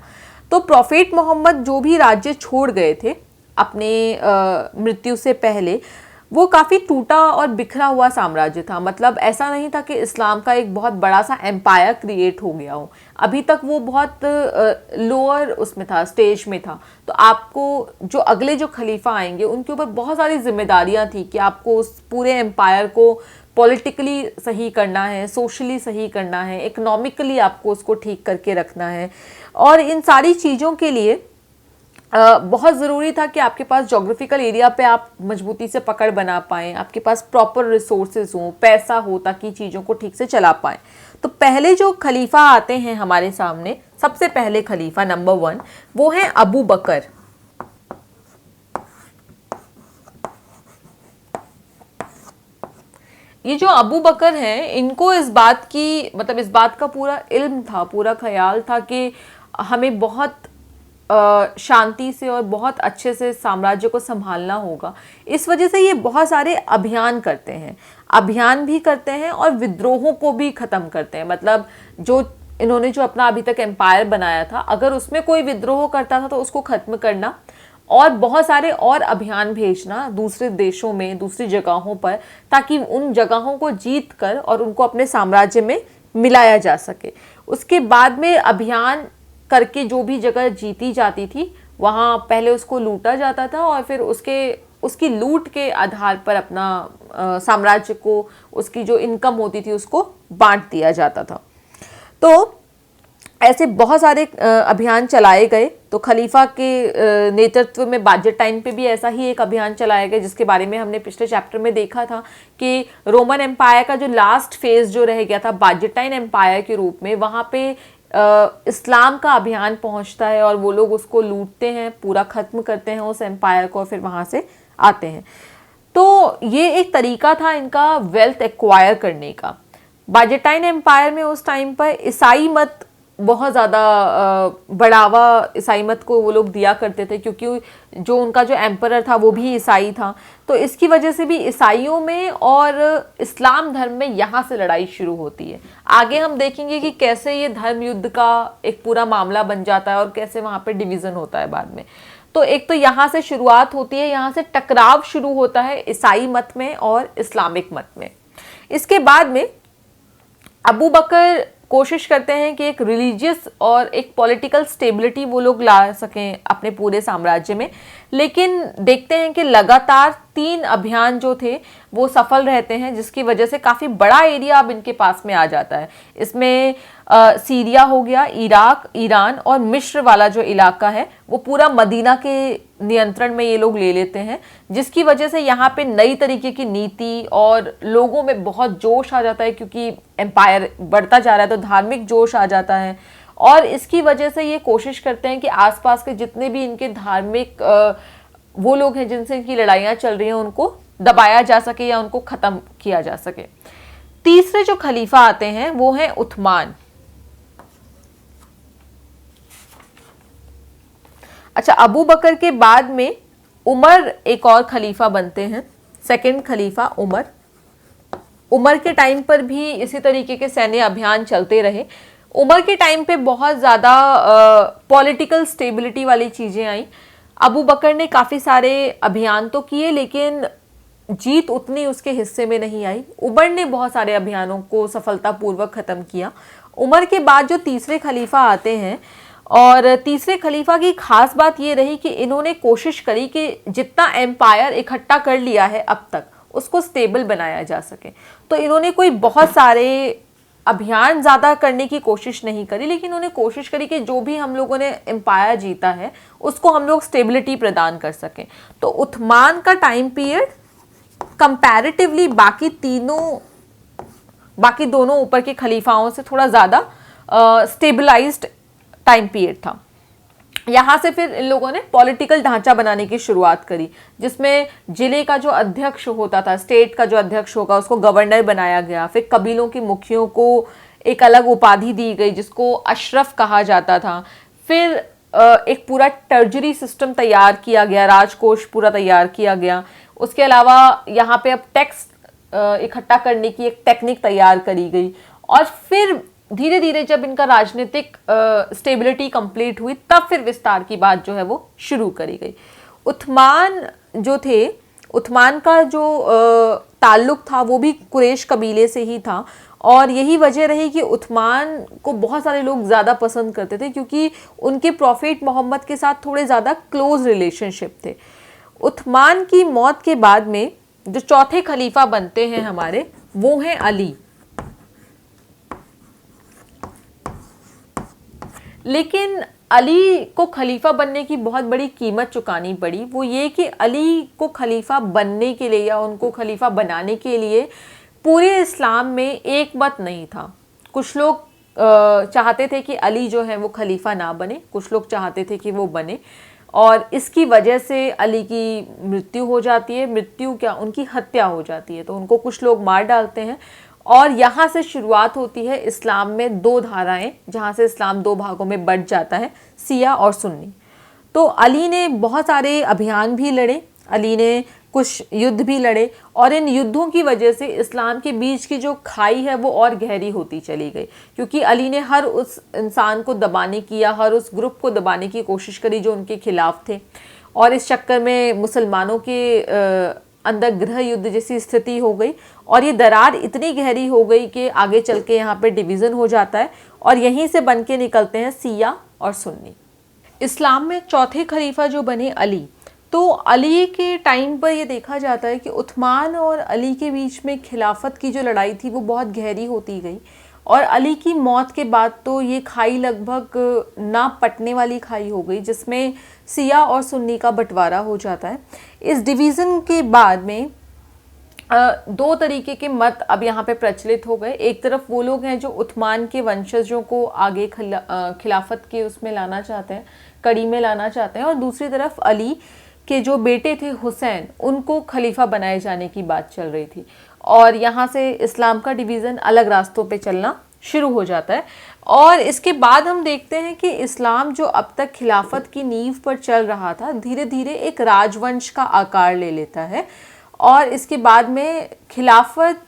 S1: तो प्रॉफिट मोहम्मद जो भी राज्य छोड़ गए थे अपने मृत्यु से पहले, वो काफ़ी टूटा और बिखरा हुआ साम्राज्य था। मतलब ऐसा नहीं था कि इस्लाम का एक बहुत बड़ा सा एम्पायर क्रिएट हो गया हो, अभी तक वो बहुत लोअर उसमें था, स्टेज में था। तो आपको जो अगले जो खलीफा आएंगे उनके ऊपर बहुत सारी जिम्मेदारियां थी कि आपको उस पूरे एम्पायर को पॉलिटिकली सही करना है, सोशली सही करना है, इकोनॉमिकली आपको उसको ठीक करके रखना है। और इन सारी चीज़ों के लिए बहुत ज़रूरी था कि आपके पास जोग्राफिकल एरिया पे आप मजबूती से पकड़ बना पाएँ, आपके पास प्रॉपर रिसोर्सेज हों, पैसा हो, ताकि चीज़ों को ठीक से चला पाएँ। तो पहले जो खलीफा आते हैं हमारे सामने, सबसे पहले खलीफा नंबर 1 वो है अबू बकर। ये जो अबू बकर हैं इनको इस बात की, मतलब इस बात का पूरा इल्म था, पूरा ख्याल था कि हमें बहुत शांति से और बहुत अच्छे से साम्राज्य को संभालना होगा। इस वजह से ये बहुत सारे अभियान करते हैं, अभियान भी करते हैं और विद्रोहों को भी ख़त्म करते हैं। मतलब जो इन्होंने जो अपना अभी तक एम्पायर बनाया था, अगर उसमें कोई विद्रोह करता था तो उसको ख़त्म करना और बहुत सारे और अभियान भेजना दूसरे देशों में, दूसरी जगहों पर, ताकि उन जगहों को जीत कर और उनको अपने साम्राज्य में मिलाया जा सके। उसके बाद में अभियान करके जो भी जगह जीती जाती थी वहाँ पहले उसको लूटा जाता था और फिर उसकी लूट के आधार पर अपना साम्राज्य को, उसकी जो इनकम होती थी उसको बांट दिया जाता था। तो ऐसे बहुत सारे अभियान चलाए गए। तो खलीफा के नेतृत्व में बाजेटाइन पे भी ऐसा ही एक अभियान चलाया गया जिसके बारे में हमने पिछले चैप्टर में देखा था कि रोमन एम्पायर का जो लास्ट फेज जो रह गया था बाजेटाइन एम्पायर के रूप में, वहाँ पे इस्लाम का अभियान पहुंचता है और वो लोग उसको लूटते हैं, पूरा ख़त्म करते हैं उस एम्पायर को और फिर वहाँ से आते हैं। तो ये एक तरीका था इनका वेल्थ एक्वायर करने का। बाजेटाइन एम्पायर में उस टाइम पर ईसाई मत बहुत ज़्यादा बढ़ावा ईसाई मत को वो लोग दिया करते थे, क्योंकि जो उनका जो एम्परर था वो भी ईसाई था। तो इसकी वजह से भी ईसाइयों में और इस्लाम धर्म में यहाँ से लड़ाई शुरू होती है। आगे हम देखेंगे कि कैसे ये धर्म युद्ध का एक पूरा मामला बन जाता है और कैसे वहाँ पे डिवीज़न होता है बाद में। तो एक तो यहाँ से शुरुआत होती है, यहाँ से टकराव शुरू होता है ईसाई मत में और इस्लामिक मत में। इसके बाद में अबू बकर कोशिश करते हैं कि एक रिलीजियस और एक पॉलिटिकल स्टेबिलिटी वो लोग ला सकें अपने पूरे साम्राज्य में, लेकिन देखते हैं कि लगातार 3 अभियान जो थे वो सफल रहते हैं, जिसकी वजह से काफ़ी बड़ा एरिया अब इनके पास में आ जाता है। इसमें सीरिया हो गया, इराक, ईरान और मिस्र वाला जो इलाका है वो पूरा मदीना के नियंत्रण में ये लोग ले लेते हैं, जिसकी वजह से यहाँ पे नई तरीके की नीति और लोगों में बहुत जोश आ जाता है, क्योंकि एम्पायर बढ़ता जा रहा है तो धार्मिक जोश आ जाता है। और इसकी वजह से ये कोशिश करते हैं कि आसपास के जितने भी इनके धार्मिक वो लोग हैं जिनसे इनकी लड़ाइयाँ चल रही हैं उनको दबाया जा सके या उनको ख़त्म किया जा सके। तीसरे जो खलीफा आते हैं वो हैं उस्मान। अच्छा, अबू बकर के बाद में उमर एक और खलीफा बनते हैं, सेकंड खलीफा उमर। उमर के टाइम पर भी इसी तरीके के सैन्य अभियान चलते रहे। उमर के टाइम पे बहुत ज़्यादा पॉलिटिकल स्टेबिलिटी वाली चीज़ें आई। अबू बकर ने काफ़ी सारे अभियान तो किए, लेकिन जीत उतनी उसके हिस्से में नहीं आई। उमर ने बहुत सारे अभियानों को सफलतापूर्वक ख़त्म किया। उमर के बाद जो तीसरे खलीफा आते हैं, और तीसरे खलीफा की खास बात ये रही कि इन्होंने कोशिश करी कि जितना एम्पायर इकट्ठा कर लिया है अब तक उसको स्टेबल बनाया जा सके। तो इन्होंने कोई बहुत सारे अभियान ज़्यादा करने की कोशिश नहीं करी, लेकिन उन्होंने कोशिश करी कि जो भी हम लोगों ने एम्पायर जीता है उसको हम लोग स्टेबिलिटी प्रदान कर सकें। तो उस्मान का टाइम पीरियड कंपैरेटिवली बाकी दोनों ऊपर के खलीफाओं से थोड़ा ज़्यादा स्टेबलाइज्ड टाइम पीरियड था। यहाँ से फिर इन लोगों ने पॉलिटिकल ढांचा बनाने की शुरुआत करी, जिसमें जिले का जो अध्यक्ष होता था, स्टेट का जो अध्यक्ष होगा, उसको गवर्नर बनाया गया। फिर कबीलों के मुखियों को एक अलग उपाधि दी गई जिसको अशरफ कहा जाता था। फिर एक पूरा ट्रेजरी सिस्टम तैयार किया गया, राजकोष पूरा तैयार किया गया। उसके अलावा यहाँ पे अब टैक्स इकट्ठा करने की एक टेक्निक तैयार करी गई। और फिर धीरे धीरे जब इनका राजनीतिक स्टेबिलिटी कंप्लीट हुई, तब फिर विस्तार की बात जो है वो शुरू करी गई। उस्मान जो थे, उस्मान का जो ताल्लुक था वो भी कुरैश कबीले से ही था। और यही वजह रही कि उस्मान को बहुत सारे लोग ज़्यादा पसंद करते थे, क्योंकि उनके प्रॉफिट मोहम्मद के साथ थोड़े ज़्यादा क्लोज रिलेशनशिप थे। उस्मान की मौत के बाद में जो चौथे खलीफा बनते हैं हमारे, वो हैं अली। लेकिन अली को खलीफा बनने की बहुत बड़ी कीमत चुकानी पड़ी। वो ये कि अली को खलीफा बनने के लिए या उनको खलीफा बनाने के लिए पूरे इस्लाम में एक मत नहीं था। कुछ लोग चाहते थे कि अली जो है वो खलीफा ना बने, कुछ लोग चाहते थे कि वो बने, और इसकी वजह से अली की मृत्यु हो जाती है। मृत्यु क्या, उनकी हत्या हो जाती है। तो उनको कुछ लोग मार डालते हैं, और यहाँ से शुरुआत होती है इस्लाम में दो धाराएं, जहाँ से इस्लाम दो भागों में बंट जाता है, शिया और सुन्नी। तो अली ने बहुत सारे अभियान भी लड़े, अली ने कुछ युद्ध भी लड़े, और इन युद्धों की वजह से इस्लाम के बीच की जो खाई है वो और गहरी होती चली गई, क्योंकि अली ने हर उस इंसान को दबाने की या हर उस ग्रुप को दबाने की कोशिश करी जो उनके खिलाफ थे। और इस चक्कर में मुसलमानों के अंदर गृह युद्ध जैसी स्थिति हो गई, और ये दरार इतनी गहरी हो गई कि आगे चल के यहाँ पे डिवीज़न हो जाता है, और यहीं से बन के निकलते हैं शिया और सुन्नी। इस्लाम में चौथे खलीफा जो बने अली, तो अली के टाइम पर ये देखा जाता है कि उस्मान और अली के बीच में खिलाफत की जो लड़ाई थी वो बहुत गहरी होती गई, और अली की मौत के बाद तो ये खाई लगभग ना पटने वाली खाई हो गई, जिसमें शिया और सुन्नी का बंटवारा हो जाता है। इस डिवीज़न के बाद में दो तरीके के मत अब यहाँ पे प्रचलित हो गए। एक तरफ वो लोग हैं जो उस्मान के वंशजों को आगे खिलाफत के उसमें लाना चाहते हैं, कड़ी में लाना चाहते हैं, और दूसरी तरफ अली के जो बेटे थे हुसैन, उनको खलीफा बनाए जाने की बात चल रही थी। और यहाँ से इस्लाम का डिवीज़न अलग रास्तों पे चलना शुरू हो जाता है। और इसके बाद हम देखते हैं कि इस्लाम जो अब तक खिलाफत की नींव पर चल रहा था, धीरे धीरे एक राजवंश का आकार ले लेता है। और इसके बाद में खिलाफत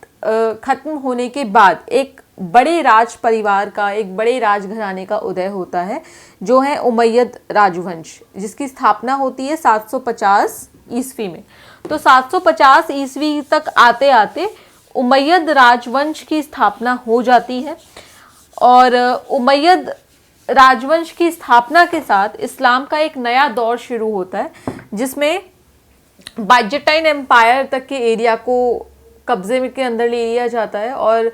S1: ख़त्म होने के बाद एक बड़े राज परिवार का, एक बड़े राजघराने का उदय होता है, जो है उमैयद राजवंश, जिसकी स्थापना होती है 750 ईस्वी में। तो 750 ईस्वी तक आते आते उमैयद राजवंश की स्थापना हो जाती है। और उमैयद राजवंश की स्थापना के साथ इस्लाम का एक नया दौर शुरू होता है, जिसमें बाइजेंटाइन एम्पायर तक के एरिया को कब्जे में के अंदर ले लिया जाता है, और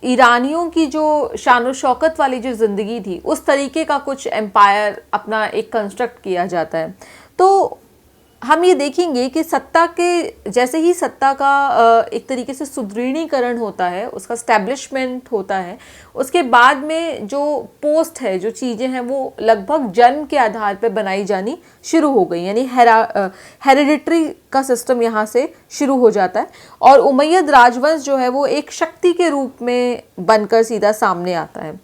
S1: ईरानियों की जो शान और शौकत वाली जो ज़िंदगी थी, उस तरीके का कुछ एम्पायर अपना एक कंस्ट्रक्ट किया जाता है। तो हम ये देखेंगे कि सत्ता के जैसे ही सत्ता का एक तरीके से सुदृढ़ीकरण होता है, उसका स्टैब्लिशमेंट होता है, उसके बाद में जो पोस्ट है, जो चीज़ें हैं, वो लगभग जन्म के आधार पर बनाई जानी शुरू हो गई, यानी हेरिडिटरी का सिस्टम यहाँ से शुरू हो जाता है और उमैयद राजवंश जो है वो एक शक्ति के रूप में बनकर सीधा सामने आता है।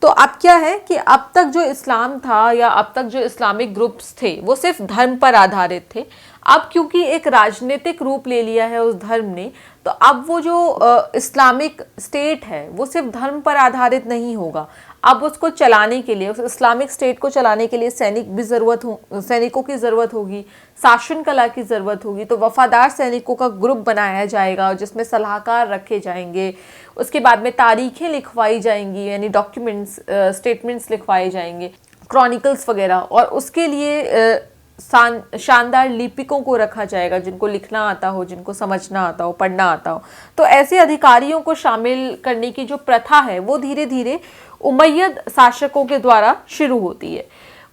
S1: तो अब क्या है कि अब तक जो इस्लाम था या अब तक जो इस्लामिक ग्रुप्स थे वो सिर्फ धर्म पर आधारित थे। अब क्योंकि एक राजनीतिक रूप ले लिया है उस धर्म ने, तो अब वो जो इस्लामिक स्टेट है वो सिर्फ धर्म पर आधारित नहीं होगा। अब उसको चलाने के लिए, उस इस्लामिक स्टेट को चलाने के लिए सैनिकों की ज़रूरत होगी, शासन कला की ज़रूरत होगी। तो वफादार सैनिकों का ग्रुप बनाया जाएगा जिसमें सलाहकार रखे जाएंगे। उसके बाद में तारीखें लिखवाई जाएंगी, यानी डॉक्यूमेंट्स, स्टेटमेंट्स लिखवाए जाएंगे, क्रॉनिकल्स वगैरह। और उसके लिए शानदार लिपिकों को रखा जाएगा जिनको लिखना आता हो, जिनको समझना आता हो, पढ़ना आता हो। तो ऐसे अधिकारियों को शामिल करने की जो प्रथा है वो धीरे धीरे उमैयद शासकों के द्वारा शुरू होती है।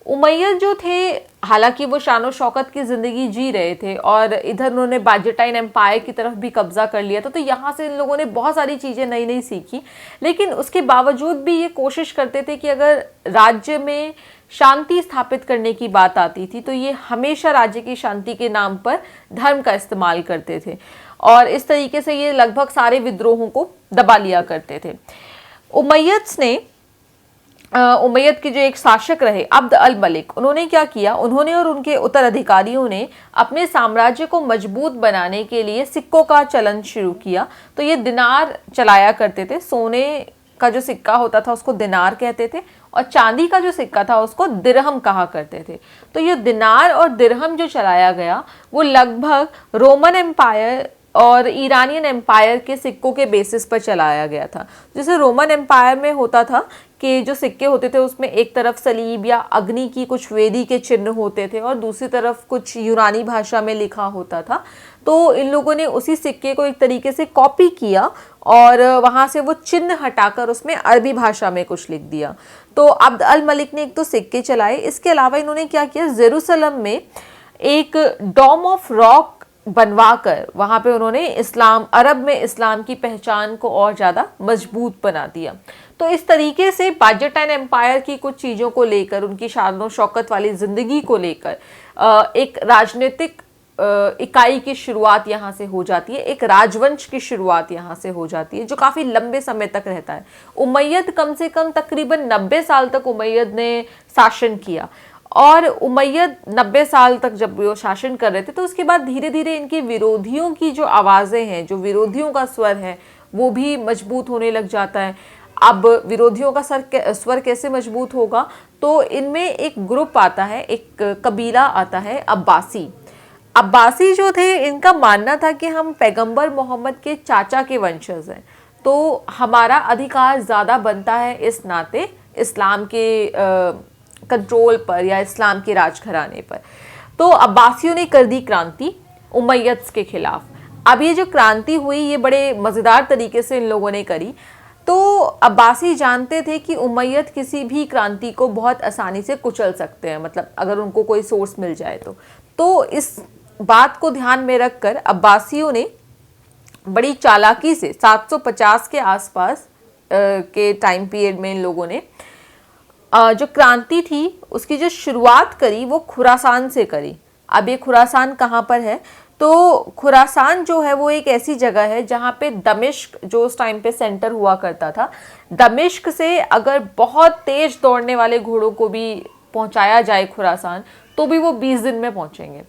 S1: उमैयद जो थे, हालांकि वो शान और शौकत की ज़िंदगी जी रहे थे और इधर उन्होंने बाइजेंटाइन एम्पायर की तरफ भी कब्जा कर लिया था, तो यहाँ से इन लोगों ने बहुत सारी चीज़ें नई नई सीखी। लेकिन उसके बावजूद भी ये कोशिश करते थे कि अगर राज्य में शांति स्थापित करने की बात आती थी तो ये हमेशा राज्य की शांति के नाम पर धर्म का इस्तेमाल करते थे और इस तरीके से ये लगभग सारे विद्रोहों को दबा लिया करते थे। उमैयद के जो एक शासक रहे अब्द अल मलिक, उन्होंने क्या किया, उन्होंने और उनके उत्तराधिकारियों ने अपने साम्राज्य को मजबूत बनाने के लिए सिक्कों का चलन शुरू किया। तो ये दिनार चलाया करते थे, सोने का जो सिक्का होता था उसको दिनार कहते थे और चांदी का जो सिक्का था उसको दिरहम कहा करते थे। तो ये दिनार और दिरहम जो चलाया गया वो लगभग रोमन एम्पायर और ईरानियन एम्पायर के सिक्कों के बेसिस पर चलाया गया था। जैसे रोमन एम्पायर में होता था कि जो सिक्के होते थे उसमें एक तरफ सलीब या अग्नि की कुछ वेदी के चिन्ह होते थे और दूसरी तरफ कुछ यूनानी भाषा में लिखा होता था। तो इन लोगों ने उसी सिक्के को एक तरीके से कॉपी किया और वहाँ से वो चिन्ह हटाकर उसमें अरबी भाषा में कुछ लिख दिया। तो अब्द अल मलिक ने एक तो सिक्के चलाए, इसके अलावा इन्होंने क्या किया, जेरूसलम में एक डोम ऑफ रॉक बनवाकर वहाँ पे उन्होंने अरब में इस्लाम की पहचान को और ज़्यादा मजबूत बना दिया। तो इस तरीके से बाइजेंटाइन एम्पायर की कुछ चीज़ों को लेकर, उनकी शान और शौकत वाली ज़िंदगी को लेकर एक राजनीतिक इकाई की शुरुआत यहाँ से हो जाती है, एक राजवंश की शुरुआत यहाँ से हो जाती है जो काफ़ी लंबे समय तक रहता है। उमैयद कम से कम तकरीबन 90 साल तक उमैयद ने शासन किया और उमैयद 90 साल तक जब वो शासन कर रहे थे तो उसके बाद धीरे धीरे इनके विरोधियों की जो आवाज़ें हैं, जो विरोधियों का स्वर है वो भी मजबूत होने लग जाता है। अब विरोधियों का स्वर कैसे मजबूत होगा, तो इनमें एक ग्रुप आता है, एक कबीला आता है अब्बासी जो थे, इनका मानना था कि हम पैगंबर मोहम्मद के चाचा के वंशज हैं, तो हमारा अधिकार ज़्यादा बनता है इस नाते इस्लाम के कंट्रोल पर या इस्लाम के राजघराने पर। तो अब्बासियों ने कर दी क्रांति उमैयद के खिलाफ। अब ये जो क्रांति हुई ये बड़े मज़ेदार तरीके से इन लोगों ने करी। तो अब्बासी जानते थे कि उमैयद किसी भी क्रांति को बहुत आसानी से कुचल सकते हैं, मतलब अगर उनको कोई सोर्स मिल जाए तो इस बात को ध्यान में रखकर अब्बासियों ने बड़ी चालाकी से 750 के आसपास के टाइम पीरियड में इन लोगों ने जो क्रांति थी उसकी जो शुरुआत करी वो खुरासान से करी। अब ये खुरासान कहाँ पर है, तो खुरासान जो है वो एक ऐसी जगह है जहाँ पे दमिश्क, जो उस टाइम पे सेंटर हुआ करता था, दमिश्क से अगर बहुत तेज दौड़ने वाले घोड़ों को भी पहुँचाया जाए खुरासान तो भी वो 20 दिन में पहुँचेंगे।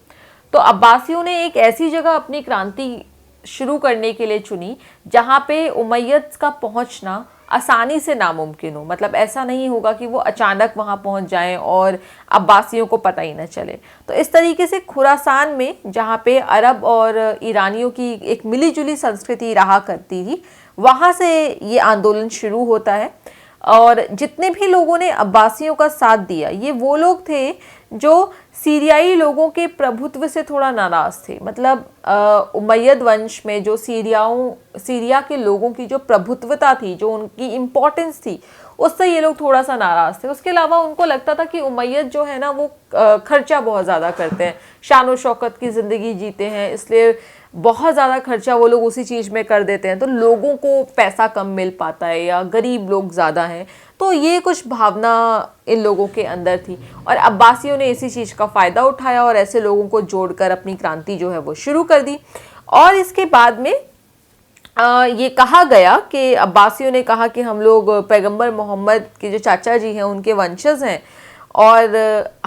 S1: तो अब्बासियों ने एक ऐसी जगह अपनी क्रांति शुरू करने के लिए चुनी जहाँ पे उमैयद का पहुँचना आसानी से नामुमकिन हो, मतलब ऐसा नहीं होगा कि वो अचानक वहाँ पहुँच जाएं और अब्बासियों को पता ही न चले। तो इस तरीके से खुरासान में, जहाँ पे अरब और ईरानियों की एक मिलीजुली संस्कृति रहा करती थी, वहाँ से ये आंदोलन शुरू होता है। और जितने भी लोगों ने अब्बासियों का साथ दिया ये वो लोग थे जो सीरियाई लोगों के प्रभुत्व से थोड़ा नाराज़ थे। मतलब उमैयद वंश में जो सीरिया के लोगों की जो प्रभुत्वता थी, जो उनकी इम्पोर्टेंस थी, उससे ये लोग थोड़ा सा नाराज थे। उसके अलावा उनको लगता था कि उमैयद जो है ना वो खर्चा बहुत ज़्यादा करते हैं, शान और शौकत की ज़िंदगी जीते हैं, इसलिए बहुत ज़्यादा खर्चा वो लोग उसी चीज़ में कर देते हैं, तो लोगों को पैसा कम मिल पाता है या गरीब लोग ज़्यादा हैं। तो ये कुछ भावना इन लोगों के अंदर थी और अब्बासियों ने इसी चीज़ का फ़ायदा उठाया और ऐसे लोगों को जोड़कर अपनी क्रांति जो है वो शुरू कर दी। और इसके बाद में ये कहा गया कि अब्बासियों ने कहा कि हम लोग पैगंबर मोहम्मद के जो चाचा जी हैं उनके वंशज हैं और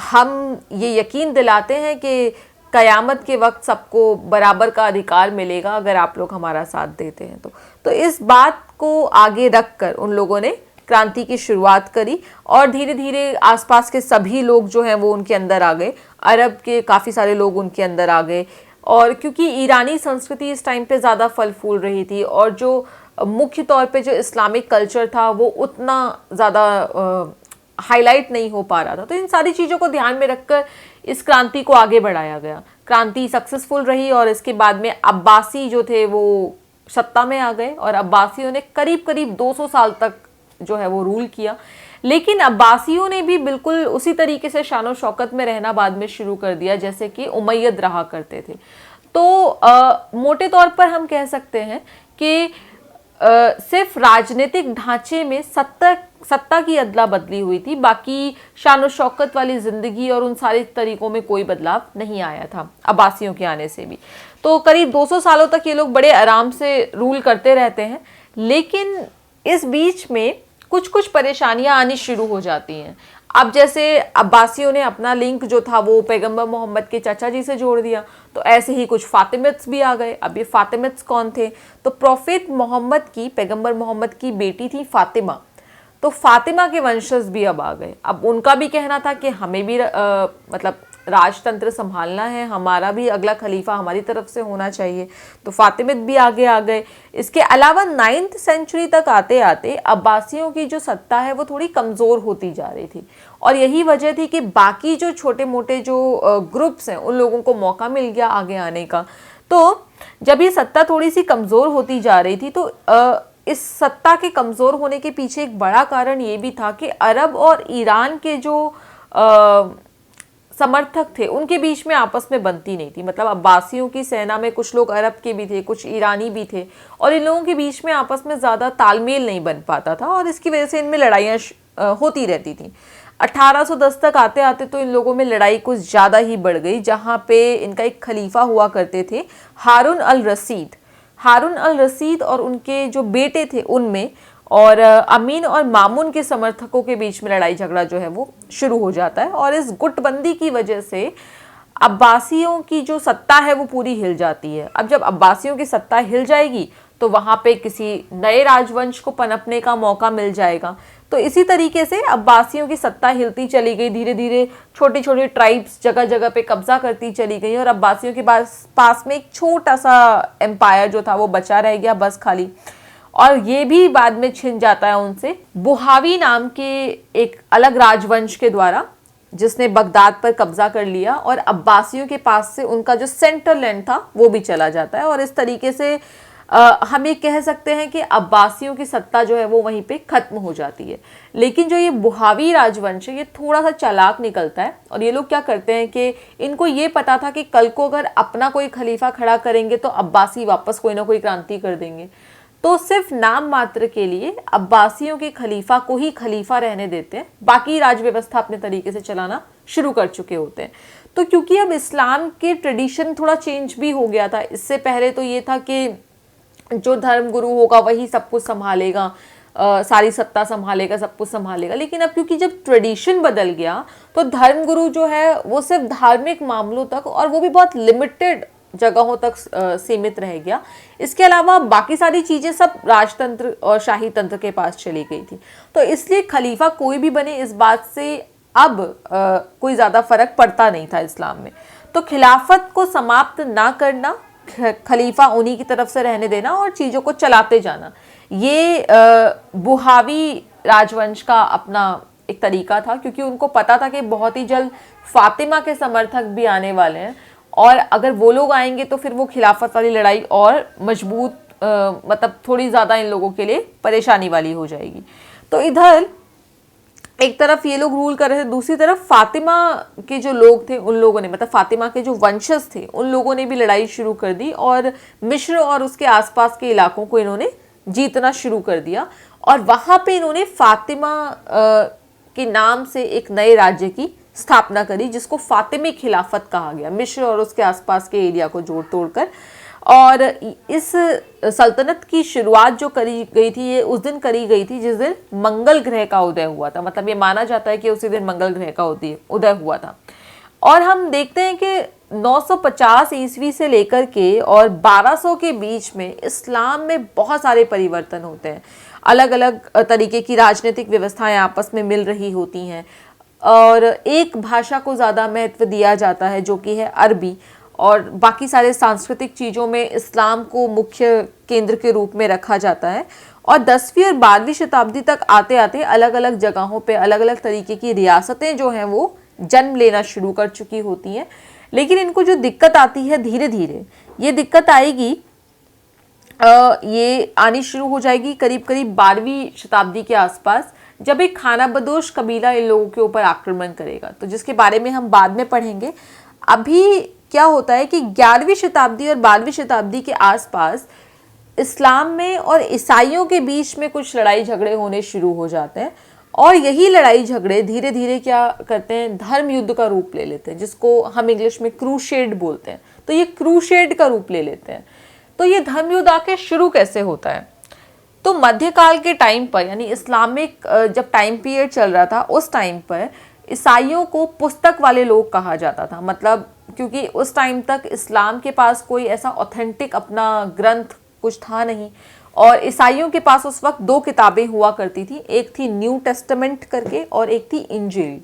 S1: हम ये यकीन दिलाते हैं कि क़यामत के वक्त सबको बराबर का अधिकार मिलेगा अगर आप लोग हमारा साथ देते हैं तो इस बात को आगे रख कर उन लोगों ने क्रांति की शुरुआत करी और धीरे धीरे आसपास के सभी लोग जो हैं वो उनके अंदर आ गए, अरब के काफ़ी सारे लोग उनके अंदर आ गए। और क्योंकि ईरानी संस्कृति इस टाइम पे ज़्यादा फल फूल रही थी और जो मुख्य तौर पे जो इस्लामिक कल्चर था वो उतना ज़्यादा हाईलाइट नहीं हो पा रहा था, तो इन सारी चीज़ों को ध्यान में रखकर इस क्रांति को आगे बढ़ाया गया। क्रांति सक्सेसफुल रही और इसके बाद में अब्बासी जो थे वो सत्ता में आ गए और अब्बासियों ने करीब करीब 200 साल तक जो है वो रूल किया। लेकिन अब्बासियों ने भी बिल्कुल उसी तरीके से शान और शौकत में रहना बाद में शुरू कर दिया जैसे कि उमैयद रहा करते थे। तो मोटे तौर पर हम कह सकते हैं कि सिर्फ राजनीतिक ढांचे में सत्ता की अदला बदली हुई थी, बाकी शान और शौकत वाली ज़िंदगी और उन सारे तरीक़ों में कोई बदलाव नहीं आया था अब्बासियों के आने से भी। तो करीब 200 सालों तक ये लोग बड़े आराम से रूल करते रहते हैं, लेकिन इस बीच में कुछ कुछ परेशानियां आनी शुरू हो जाती हैं। अब जैसे अब्बासियों ने अपना लिंक जो था वो पैगंबर मोहम्मद के चाचा जी से जोड़ दिया, तो ऐसे ही कुछ फातिमिद्स भी आ गए। अब ये फातिमिद्स कौन थे? तो प्रोफेट मोहम्मद की, पैगंबर मोहम्मद की बेटी थी फातिमा, तो फातिमा के वंशज भी अब आ गए। अब उनका भी कहना था कि हमें भी मतलब राजतंत्र संभालना है, हमारा भी अगला खलीफा हमारी तरफ से होना चाहिए, तो फातिमिद भी आगे आ गए। इसके अलावा 9th सेंचुरी तक आते आते अब्बासियों की जो सत्ता है वो थोड़ी कमज़ोर होती जा रही थी और यही वजह थी कि बाकी जो छोटे मोटे जो ग्रुप्स हैं उन लोगों को मौका मिल गया आगे आने का। तो जब ये सत्ता थोड़ी सी कमज़ोर होती जा रही थी तो इस सत्ता के कमज़ोर होने के पीछे एक बड़ा कारण ये भी था कि अरब और ईरान के जो समर्थक थे उनके बीच में आपस में बनती नहीं थी। मतलब अब्बासियों की सेना में कुछ लोग अरब के भी थे, कुछ ईरानी भी थे और इन लोगों के बीच में आपस में ज़्यादा तालमेल नहीं बन पाता था और इसकी वजह से इनमें लड़ाइयाँ होती रहती थी। 1810 तक आते आते तो इन लोगों में लड़ाई कुछ ज़्यादा ही बढ़ गई, जहाँ पे इनका एक खलीफा हुआ करते थे हारून अल रशीद। हारून अल रशीद और उनके जो बेटे थे उनमें और अमीन और मामून के समर्थकों के बीच में लड़ाई झगड़ा जो है वो शुरू हो जाता है और इस गुटबंदी की वजह से अब्बासियों की जो सत्ता है वो पूरी हिल जाती है। अब जब अब्बासियों की सत्ता हिल जाएगी तो वहाँ पे किसी नए राजवंश को पनपने का मौका मिल जाएगा। तो इसी तरीके से अब्बासियों की सत्ता हिलती चली गई, धीरे धीरे छोटी छोटी ट्राइब्स जगह जगह पे कब्जा करती चली गई और अब्बासियों के पास में एक छोटा सा एम्पायर जो था वो बचा रह गया बस खाली। और ये भी बाद में छिन जाता है उनसे बुहावी नाम के एक अलग राजवंश के द्वारा, जिसने बगदाद पर कब्जा कर लिया और अब्बासियों के पास से उनका जो सेंट्रल लैंड था वो भी चला जाता है और इस तरीके से हम ये कह सकते हैं कि अब्बासियों की सत्ता जो है वो वहीं पे ख़त्म हो जाती है। लेकिन जो ये बुहावी राजवंश है ये थोड़ा सा चालाक निकलता है और ये लोग क्या करते हैं कि इनको ये पता था कि कल को अगर अपना कोई खलीफा खड़ा करेंगे तो अब्बासी वापस कोई ना कोई क्रांति कर देंगे, तो सिर्फ नाम मात्र के लिए अब्बासियों के खलीफा को ही खलीफा रहने देते हैं, बाकी राज व्यवस्था अपने तरीके से चलाना शुरू कर चुके होते हैं। तो क्योंकि अब इस्लाम के ट्रेडिशन थोड़ा चेंज भी हो गया था, इससे पहले तो ये था कि जो धर्म गुरु होगा वही सब कुछ संभालेगा, सारी सत्ता संभालेगा, सब कुछ संभालेगा। लेकिन अब क्योंकि जब ट्रेडिशन बदल गया तो धर्म गुरु जो है वो सिर्फ धार्मिक मामलों तक और वो भी बहुत लिमिटेड जगहों तक सीमित रह गया। इसके अलावा बाकी सारी चीज़ें सब राजतंत्र और शाही तंत्र के पास चली गई थी। तो इसलिए खलीफा कोई भी बने इस बात से अब कोई ज़्यादा फर्क पड़ता नहीं था इस्लाम में। तो खिलाफत को समाप्त ना करना, खलीफा उन्हीं की तरफ से रहने देना और चीज़ों को चलाते जाना, ये बुहावी राजवंश का अपना एक तरीका था, क्योंकि उनको पता था कि बहुत ही जल्द फातिमा के समर्थक भी आने वाले हैं और अगर वो लोग आएंगे तो फिर वो खिलाफत वाली लड़ाई और मजबूत मतलब थोड़ी ज़्यादा इन लोगों के लिए परेशानी वाली हो जाएगी। तो इधर एक तरफ ये लोग रूल कर रहे थे, दूसरी तरफ फातिमा के जो लोग थे उन लोगों ने, मतलब फातिमा के जो वंशज थे उन लोगों ने भी लड़ाई शुरू कर दी और मिस्र और उसके आसपास के इलाकों को इन्होंने जीतना शुरू कर दिया। और वहां पे इन्होंने फातिमा के नाम से एक नए राज्य की स्थापना करी जिसको फातिमी खिलाफत कहा गया, मिस्र और उसके आसपास के एरिया को जोड़ तोड़ कर। और इस सल्तनत की शुरुआत जो करी गई थी ये उस दिन करी गई थी जिस दिन मंगल ग्रह का उदय हुआ था, मतलब ये माना जाता है कि उसी दिन मंगल ग्रह का उदय हुआ था। और हम देखते हैं कि 950 ईस्वी से लेकर के और 1200 के बीच में इस्लाम में बहुत सारे परिवर्तन होते हैं, अलग अलग तरीके की राजनीतिक व्यवस्थाएं आपस में मिल रही होती हैं और एक भाषा को ज़्यादा महत्व दिया जाता है जो कि है अरबी, और बाकी सारे सांस्कृतिक चीज़ों में इस्लाम को मुख्य केंद्र के रूप में रखा जाता है। और 10वीं और 12वीं शताब्दी तक आते आते अलग अलग जगहों पे अलग अलग तरीके की रियासतें जो हैं वो जन्म लेना शुरू कर चुकी होती हैं। लेकिन इनको जो दिक्कत आती है धीरे धीरे, ये दिक्कत आएगी, ये आनी शुरू हो जाएगी करीब करीब 12वीं शताब्दी के आसपास, जब एक खाना बदोश कबीला इन लोगों के ऊपर आक्रमण करेगा, तो जिसके बारे में हम बाद में पढ़ेंगे। अभी क्या होता है कि 11वीं शताब्दी और 12वीं शताब्दी के आसपास इस्लाम में और ईसाइयों के बीच में कुछ लड़ाई झगड़े होने शुरू हो जाते हैं और यही लड़ाई झगड़े धीरे धीरे क्या करते हैं, धर्म युद्ध का रूप ले लेते हैं, जिसको हम इंग्लिश में क्रूसेड बोलते हैं। तो ये क्रूसेड का रूप ले लेते हैं। तो ये धर्म युद्ध आके शुरू कैसे होता है, तो मध्यकाल के टाइम पर, यानी इस्लामिक जब टाइम पीरियड चल रहा था उस टाइम पर ईसाइयों को पुस्तक वाले लोग कहा जाता था, मतलब क्योंकि उस टाइम तक इस्लाम के पास कोई ऐसा ऑथेंटिक अपना ग्रंथ कुछ था नहीं, और ईसाइयों के पास उस वक्त 2 किताबें हुआ करती थी, एक थी न्यू टेस्टामेंट करके और एक थी इंजील।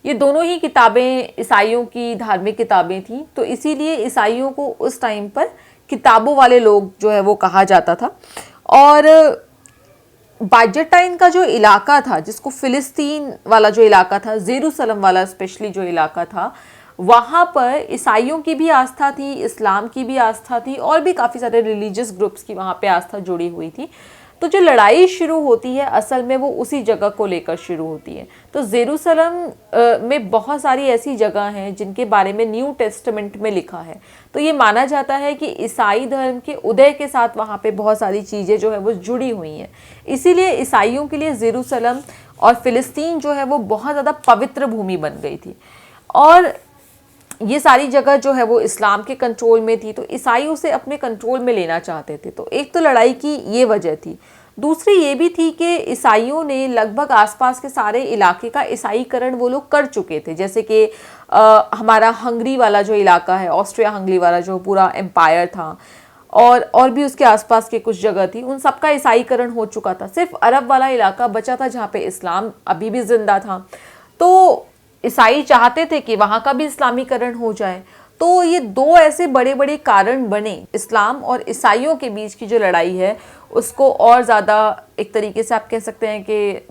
S1: ये दोनों ही किताबें ईसाइयों की धार्मिक किताबें थी, तो इसीलिए ईसाइयों को उस टाइम पर किताबों वाले लोग जो है वो कहा जाता था। और बाइजेंटाइन का जो इलाका था, जिसको फिलिस्तीन वाला जो इलाका था, जेरूसलम वाला स्पेशली जो इलाका था, वहाँ पर ईसाइयों की भी आस्था थी, इस्लाम की भी आस्था थी और भी काफ़ी सारे रिलीजियस ग्रुप्स की वहाँ पे आस्था जुड़ी हुई थी। तो जो लड़ाई शुरू होती है असल में वो उसी जगह को लेकर शुरू होती है। तो जेरूसलम में बहुत सारी ऐसी जगह हैं जिनके बारे में न्यू टेस्टामेंट में लिखा है। तो ये माना जाता है कि ईसाई धर्म के उदय के साथ वहाँ पे बहुत सारी चीज़ें जो है वो जुड़ी हुई हैं, इसीलिए ईसाइयों के लिए जेरूसलम और फिलिस्तीन जो है वो बहुत ज़्यादा पवित्र भूमि बन गई थी। और ये सारी जगह जो है वो इस्लाम के कंट्रोल में थी, तो ईसाई उसे अपने कंट्रोल में लेना चाहते थे। तो एक तो लड़ाई की ये वजह थी, दूसरी ये भी थी कि ईसाइयों ने लगभग आसपास के सारे इलाके का ईसाईकरण वो लोग कर चुके थे, जैसे कि हमारा हंगरी वाला जो इलाका है, ऑस्ट्रिया हंगरी वाला जो पूरा एम्पायर था, और भी उसके आसपास के कुछ जगह थी, उन सबका ईसाईकरण हो चुका था। सिर्फ अरब वाला इलाका बचा था जहाँ पे इस्लाम अभी भी जिंदा था। तो ईसाई चाहते थे कि वहाँ का भी इस्लामीकरण हो जाए। तो ये 2 ऐसे बड़े बड़े कारण बने, इस्लाम और ईसाइयों के बीच की जो लड़ाई है उसको और ज़्यादा एक तरीके से आप कह सकते हैं कि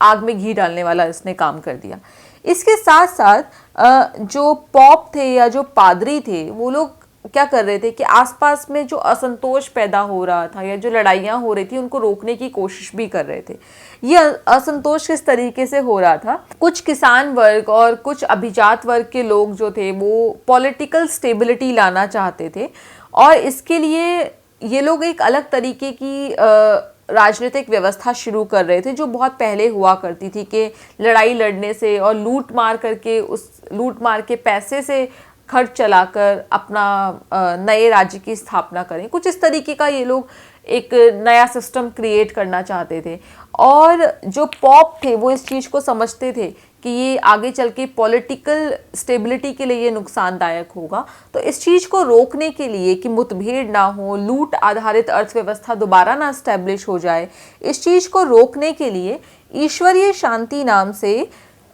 S1: आग में घी डालने वाला इसने काम कर दिया। इसके साथ साथ जो पॉप थे या जो पादरी थे वो लोग क्या कर रहे थे कि आसपास में जो असंतोष पैदा हो रहा था या जो लड़ाइयाँ हो रही थी उनको रोकने की कोशिश भी कर रहे थे। ये असंतोष किस तरीके से हो रहा था, कुछ किसान वर्ग और कुछ अभिजात वर्ग के लोग जो थे वो पॉलिटिकल स्टेबिलिटी लाना चाहते थे और इसके लिए ये लोग एक अलग तरीके की राजनीतिक व्यवस्था शुरू कर रहे थे जो बहुत पहले हुआ करती थी कि लड़ाई लड़ने से और लूट मार करके उस लूट मार के पैसे से खर्च चलाकर अपना नए राज्य की स्थापना करें। कुछ इस तरीके का ये लोग एक नया सिस्टम क्रिएट करना चाहते थे और जो पॉप थे वो इस चीज़ को समझते थे कि ये आगे चल के पॉलिटिकल स्टेबिलिटी के लिए ये नुकसानदायक होगा। तो इस चीज़ को रोकने के लिए कि मुठभेड़ ना हो, लूट आधारित अर्थव्यवस्था दोबारा ना स्टैब्लिश हो जाए, इस चीज़ को रोकने के लिए ईश्वरीय शांति नाम से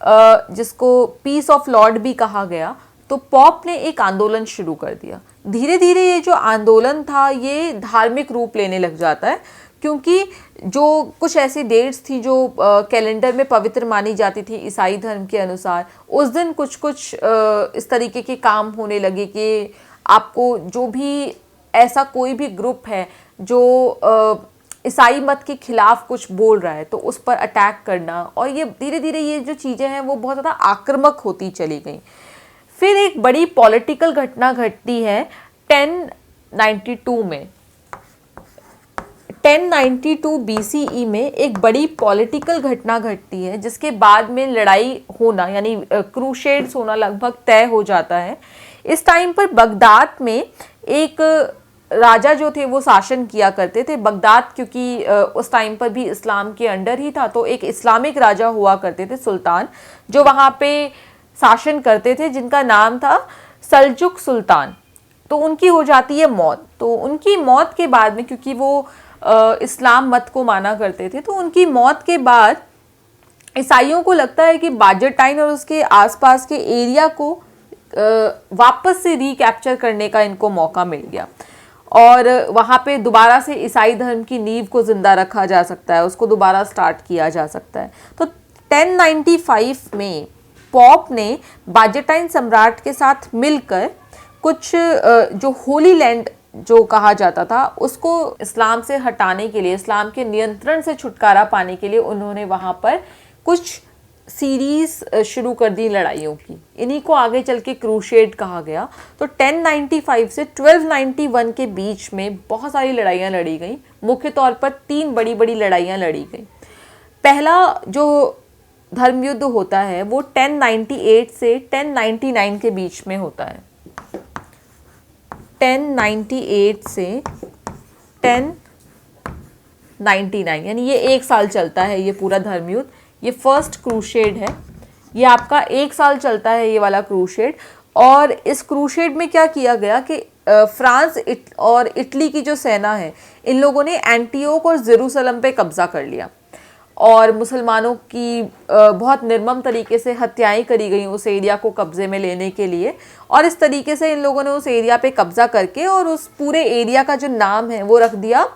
S1: जिसको पीस ऑफ लॉर्ड भी कहा गया, तो पॉप ने एक आंदोलन शुरू कर दिया। धीरे धीरे ये जो आंदोलन था ये धार्मिक रूप लेने लग जाता है क्योंकि जो कुछ ऐसी डेट्स थी जो कैलेंडर में पवित्र मानी जाती थी ईसाई धर्म के अनुसार, उस दिन कुछ कुछ इस तरीके के काम होने लगे कि आपको जो भी ऐसा कोई भी ग्रुप है जो ईसाई मत के खिलाफ कुछ बोल रहा है तो उस पर अटैक करना, और ये धीरे धीरे ये जो चीज़ें हैं वो बहुत ज़्यादा आक्रामक होती चली गई। फिर एक बड़ी पॉलिटिकल घटना घटती है 1092 में। 1092 BCE में एक बड़ी पॉलिटिकल घटना घटती है जिसके बाद में लड़ाई होना यानी क्रूसेड्स होना लगभग तय हो जाता है। इस टाइम पर बगदाद में एक राजा जो थे वो शासन किया करते थे। बगदाद क्योंकि उस टाइम पर भी इस्लाम के अंडर ही था, तो एक इस्लामिक राजा हुआ करते थे सुल्तान, जो वहाँ पे शासन करते थे, जिनका नाम था सल्जुक सुल्तान। तो उनकी हो जाती है मौत। तो उनकी मौत के बाद में, क्योंकि वो इस्लाम मत को माना करते थे, तो उनकी मौत के बाद ईसाइयों को लगता है कि बाजेटाइन और उसके आसपास के एरिया को वापस से रिकैप्चर करने का इनको मौका मिल गया, और वहाँ पे दोबारा से ईसाई धर्म की नींव को जिंदा रखा जा सकता है, उसको दोबारा स्टार्ट किया जा सकता है। तो 1095 में पॉप ने बाजेटाइन सम्राट के साथ मिलकर कुछ जो होली लैंड जो कहा जाता था उसको इस्लाम से हटाने के लिए, इस्लाम के नियंत्रण से छुटकारा पाने के लिए उन्होंने वहाँ पर कुछ सीरीज शुरू कर दी लड़ाइयों की। इन्हीं को आगे चल के क्रूसेड कहा गया। तो 1095 से 1291 के बीच में बहुत सारी लड़ाइयाँ लड़ी गई। मुख्य तौर पर 3 बड़ी बड़ी लड़ाइयाँ लड़ी गई। पहला जो धर्म युद्ध होता है वो 1098 से 1099 के बीच में होता है। 1098 से 1099 यानी ये 1 साल चलता है ये पूरा धर्मयुद्ध। ये फर्स्ट क्रूसेड है, ये आपका 1 साल चलता है ये वाला क्रूसेड। और इस क्रूसेड में क्या किया गया कि फ्रांस और इटली की जो सेना है, इन लोगों ने एंटियोक और जेरूसलम पे कब्जा कर लिया, और मुसलमानों की बहुत निर्मम तरीके से हत्याएं करी गई उस एरिया को कब्जे में लेने के लिए। और इस तरीके से इन लोगों ने उस एरिया पे कब्जा करके और उस पूरे एरिया का जो नाम है वो रख दिया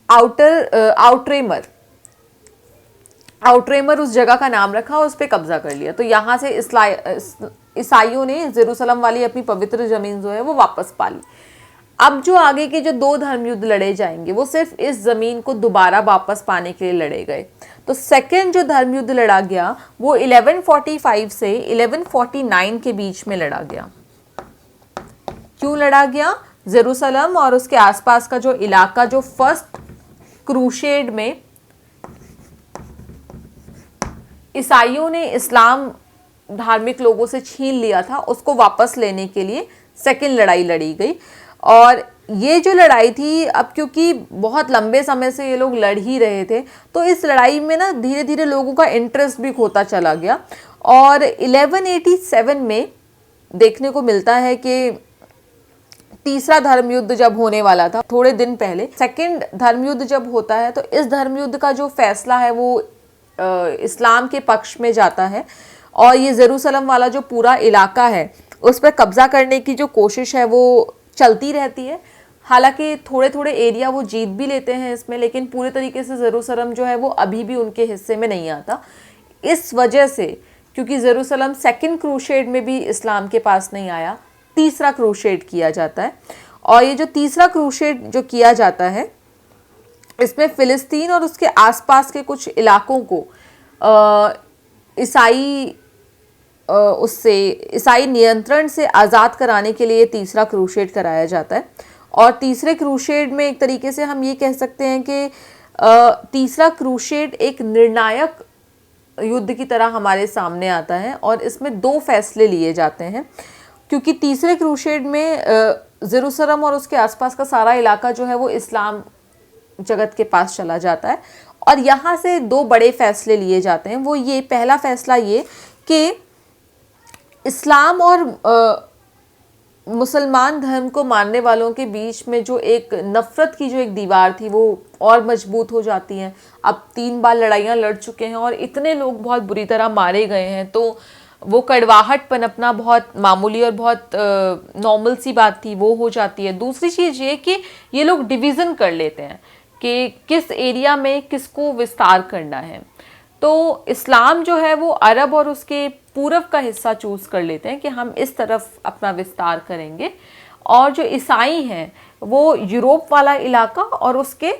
S1: आउटरेमर। आउटरेमर उस जगह का नाम रखा और उस पर कब्जा कर लिया। तो यहाँ से ईसाइयों ने जेरूसलम वाली अपनी पवित्र जमीन जो है वो वापस पा ली। अब जो आगे के जो 2 धर्म युद्ध लड़े जाएंगे वो सिर्फ इस जमीन को दोबारा वापस पाने के लिए लड़े गए। तो सेकेंड जो धर्म युद्ध लड़ा गया वो 1145 से 1149 के बीच में लड़ा गया। क्यों लड़ा गया? जेरूसलम और उसके आसपास का जो इलाका जो फर्स्ट क्रूसेड में ईसाइयों ने इस्लाम धार्मिक लोगों से छीन लिया था, उसको वापस लेने के लिए सेकेंड लड़ाई लड़ी गई। और ये जो लड़ाई थी, अब क्योंकि बहुत लंबे समय से ये लोग लड़ ही रहे थे, तो इस लड़ाई में ना धीरे धीरे लोगों का इंटरेस्ट भी खोता चला गया। और 1187 में देखने को मिलता है कि तीसरा धर्मयुद्ध जब होने वाला था, थोड़े दिन पहले सेकंड धर्मयुद्ध जब होता है, तो इस धर्मयुद्ध का जो फैसला है वो इस्लाम के पक्ष में जाता है। और ये जेरूसलम वाला जो पूरा इलाका है उस पर कब्जा करने की जो कोशिश है वो चलती रहती है। हालांकि थोड़े थोड़े एरिया वो जीत भी लेते हैं इसमें, लेकिन पूरे तरीके से जेरूसलम जो है वो अभी भी उनके हिस्से में नहीं आता। इस वजह से, क्योंकि जेरूसलम सेकंड क्रूसेड में भी इस्लाम के पास नहीं आया, तीसरा क्रूसेड किया जाता है। और ये जो तीसरा क्रूसेड जो किया जाता है, इसमें फिलिस्तीन और उसके आसपास के कुछ इलाकों को ईसाई नियंत्रण से आज़ाद कराने के लिए तीसरा क्रूसेड कराया जाता है। और तीसरे क्रूसेड में एक तरीके से हम ये कह सकते हैं कि तीसरा क्रूसेड एक निर्णायक युद्ध की तरह हमारे सामने आता है, और इसमें 2 फैसले लिए जाते हैं। क्योंकि तीसरे क्रूसेड में जेरूसलम और उसके आसपास का सारा इलाका जो है वो इस्लाम जगत के पास चला जाता है, और यहाँ से 2 बड़े फैसले लिए जाते हैं। वो ये, पहला फैसला ये कि इस्लाम और मुसलमान धर्म को मानने वालों के बीच में जो एक नफ़रत की जो एक दीवार थी वो और मजबूत हो जाती है। अब 3 बार लड़ाइयाँ लड़ चुके हैं और इतने लोग बहुत बुरी तरह मारे गए हैं, तो वो कड़वाहट पनपना बहुत मामूली और बहुत नॉर्मल सी बात थी, वो हो जाती है। दूसरी चीज़ ये कि ये लोग डिवीज़न कर लेते हैं कि किस एरिया में किसको विस्तार करना है। तो इस्लाम जो है वो अरब और उसके पूरब का हिस्सा चूज़ कर लेते हैं कि हम इस तरफ अपना विस्तार करेंगे, और जो ईसाई हैं वो यूरोप वाला इलाका और उसके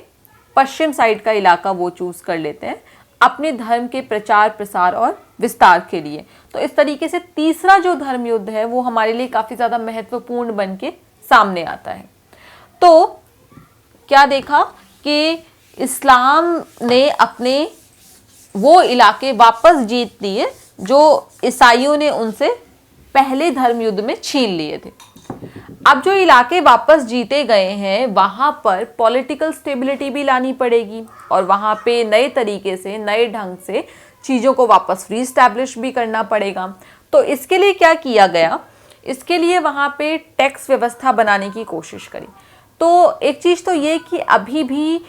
S1: पश्चिम साइड का इलाका वो चूज कर लेते हैं अपने धर्म के प्रचार प्रसार और विस्तार के लिए। तो इस तरीके से तीसरा जो धर्म युद्ध है वो हमारे लिए काफी ज्यादा महत्वपूर्ण बन के सामने आता है। तो क्या देखा कि इस्लाम ने अपने वो इलाके वापस जीत लिए जो ईसाइयों ने उनसे पहले धर्म युद्ध में छीन लिए थे। अब जो इलाके वापस जीते गए हैं वहां पर पॉलिटिकल स्टेबिलिटी भी लानी पड़ेगी और वहां पे नए तरीके से नए ढंग से चीज़ों को वापस रीस्टैब्लिश भी करना पड़ेगा। तो इसके लिए क्या किया गया, इसके लिए वहां पे टैक्स व्यवस्था बनाने की कोशिश करी। तो एक चीज़ तो ये कि अभी भी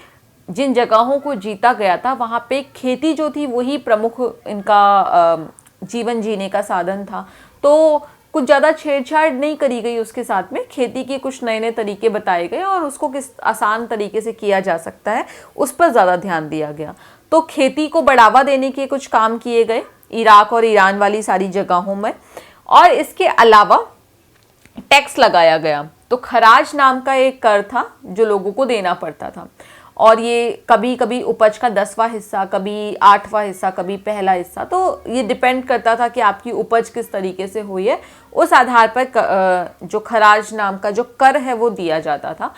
S1: जिन जगहों को जीता गया था वहां पे खेती जो थी वही प्रमुख इनका जीवन जीने का साधन था। तो कुछ ज़्यादा छेड़छाड़ नहीं करी गई उसके साथ में, खेती के कुछ नए नए तरीके बताए गए और उसको किस आसान तरीके से किया जा सकता है उस पर ज़्यादा ध्यान दिया गया। तो खेती को बढ़ावा देने के कुछ काम किए गए इराक और ईरान वाली सारी जगहों में, और इसके अलावा टैक्स लगाया गया। तो खराज नाम का एक कर था जो लोगों को देना पड़ता था, और ये कभी कभी उपज का 10वां हिस्सा, कभी 8वां हिस्सा, कभी पहला हिस्सा। तो ये डिपेंड करता था कि आपकी उपज किस तरीके से हुई है, उस आधार पर जो खराज नाम का जो कर है वो दिया जाता था।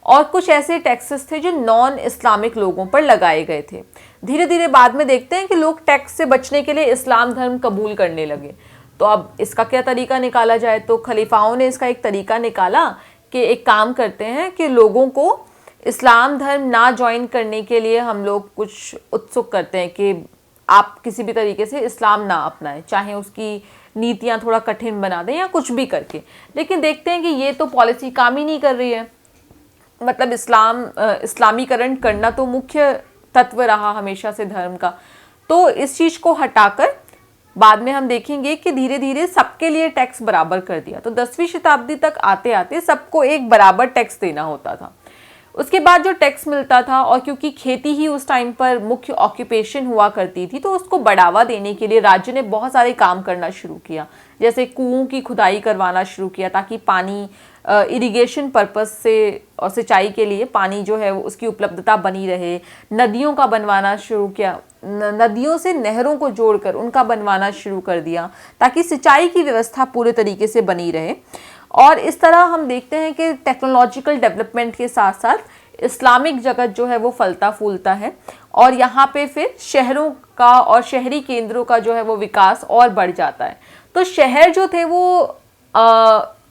S1: और कुछ ऐसे टैक्सेस थे जो नॉन इस्लामिक लोगों पर लगाए गए थे। धीरे धीरे बाद में देखते हैं कि लोग टैक्स से बचने के लिए इस्लाम धर्म कबूल करने लगे। तो अब इसका क्या तरीका निकाला जाए, तो खलीफाओं ने इसका एक तरीका निकाला कि एक काम करते हैं कि लोगों को इस्लाम धर्म ना ज्वाइन करने के लिए हम लोग कुछ उत्सुक करते हैं कि आप किसी भी तरीके से इस्लाम ना अपनाएं, चाहे उसकी नीतियां थोड़ा कठिन बना दें या कुछ भी करके। लेकिन देखते हैं कि ये तो पॉलिसी काम ही नहीं कर रही है। मतलब इस्लामीकरण करना तो मुख्य तत्व रहा हमेशा से धर्म का। तो इस चीज़ को हटाकर बाद में हम देखेंगे कि धीरे धीरे सबके लिए टैक्स बराबर कर दिया। तो 10वीं शताब्दी तक आते आते सबको एक बराबर टैक्स देना होता था। उसके बाद जो टैक्स मिलता था, और क्योंकि खेती ही उस टाइम पर मुख्य ऑक्यूपेशन हुआ करती थी, तो उसको बढ़ावा देने के लिए राज्य ने बहुत सारे काम करना शुरू किया। जैसे कुओं की खुदाई करवाना शुरू किया ताकि पानी इरिगेशन पर्पस से और सिंचाई के लिए पानी जो है उसकी उपलब्धता बनी रहे। नदियों का बनवाना शुरू किया, नदियों से नहरों को जोड़कर उनका बनवाना शुरू कर दिया ताकि सिंचाई की व्यवस्था पूरे तरीके से बनी रहे। और इस तरह हम देखते हैं कि टेक्नोलॉजिकल डेवलपमेंट के साथ साथ इस्लामिक जगत जो है वो फलता फूलता है, और यहाँ पे फिर शहरों का और शहरी केंद्रों का जो है वो विकास और बढ़ जाता है। तो शहर जो थे वो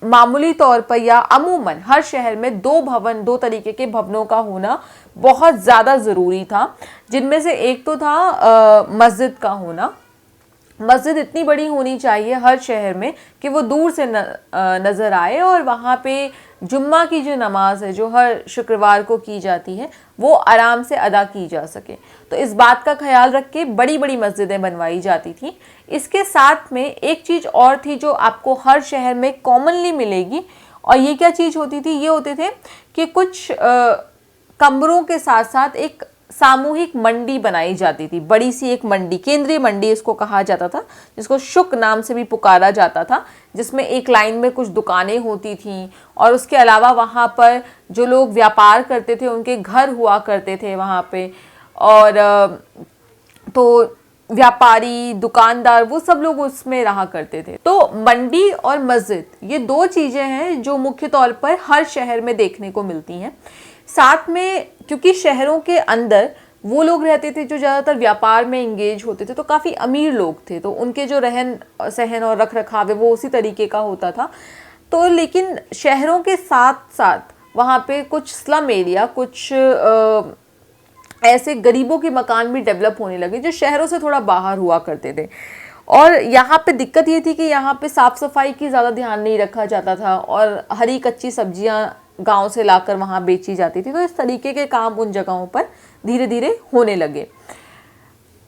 S1: मामूली तौर पर या अमूमन हर शहर में दो तरीके के भवनों का होना बहुत ज़्यादा ज़रूरी था, जिनमें से एक तो था मस्जिद का होना। मस्जिद इतनी बड़ी होनी चाहिए हर शहर में कि वो दूर से नज़र आए, और वहाँ पे जुम्मा की जो नमाज है जो हर शुक्रवार को की जाती है वो आराम से अदा की जा सके। तो इस बात का ख्याल रख के बड़ी बड़ी मस्जिदें बनवाई जाती थी। इसके साथ में एक चीज़ और थी जो आपको हर शहर में कॉमनली मिलेगी, और ये क्या चीज़ होती थी, ये होते थे कि कुछ कमरों के साथ साथ एक सामूहिक मंडी बनाई जाती थी। बड़ी सी एक मंडी, केंद्रीय मंडी इसको कहा जाता था, जिसको शुक नाम से भी पुकारा जाता था, जिसमें एक लाइन में कुछ दुकानें होती थीं, और उसके अलावा वहाँ पर जो लोग व्यापार करते थे उनके घर हुआ करते थे वहाँ पे। और तो व्यापारी, दुकानदार, वो सब लोग उसमें रहा करते थे। तो मंडी और मस्जिद ये दो चीज़ें हैं जो मुख्य तौर पर हर शहर में देखने को मिलती हैं। साथ में क्योंकि शहरों के अंदर वो लोग रहते थे जो ज़्यादातर व्यापार में इंगेज होते थे, तो काफ़ी अमीर लोग थे, तो उनके जो रहन सहन और रख रखाव है वो उसी तरीके का होता था। तो लेकिन शहरों के साथ साथ वहाँ पे कुछ स्लम एरिया, कुछ ऐसे गरीबों के मकान भी डेवलप होने लगे जो शहरों से थोड़ा बाहर हुआ करते थे। और यहाँ पे दिक्कत ये थी कि यहाँ पे साफ़ सफाई की ज़्यादा ध्यान नहीं रखा जाता था, और हरी कच्ची सब्जियाँ गांव से लाकर वहाँ बेची जाती थी। तो इस तरीके के काम उन जगहों पर धीरे धीरे होने लगे।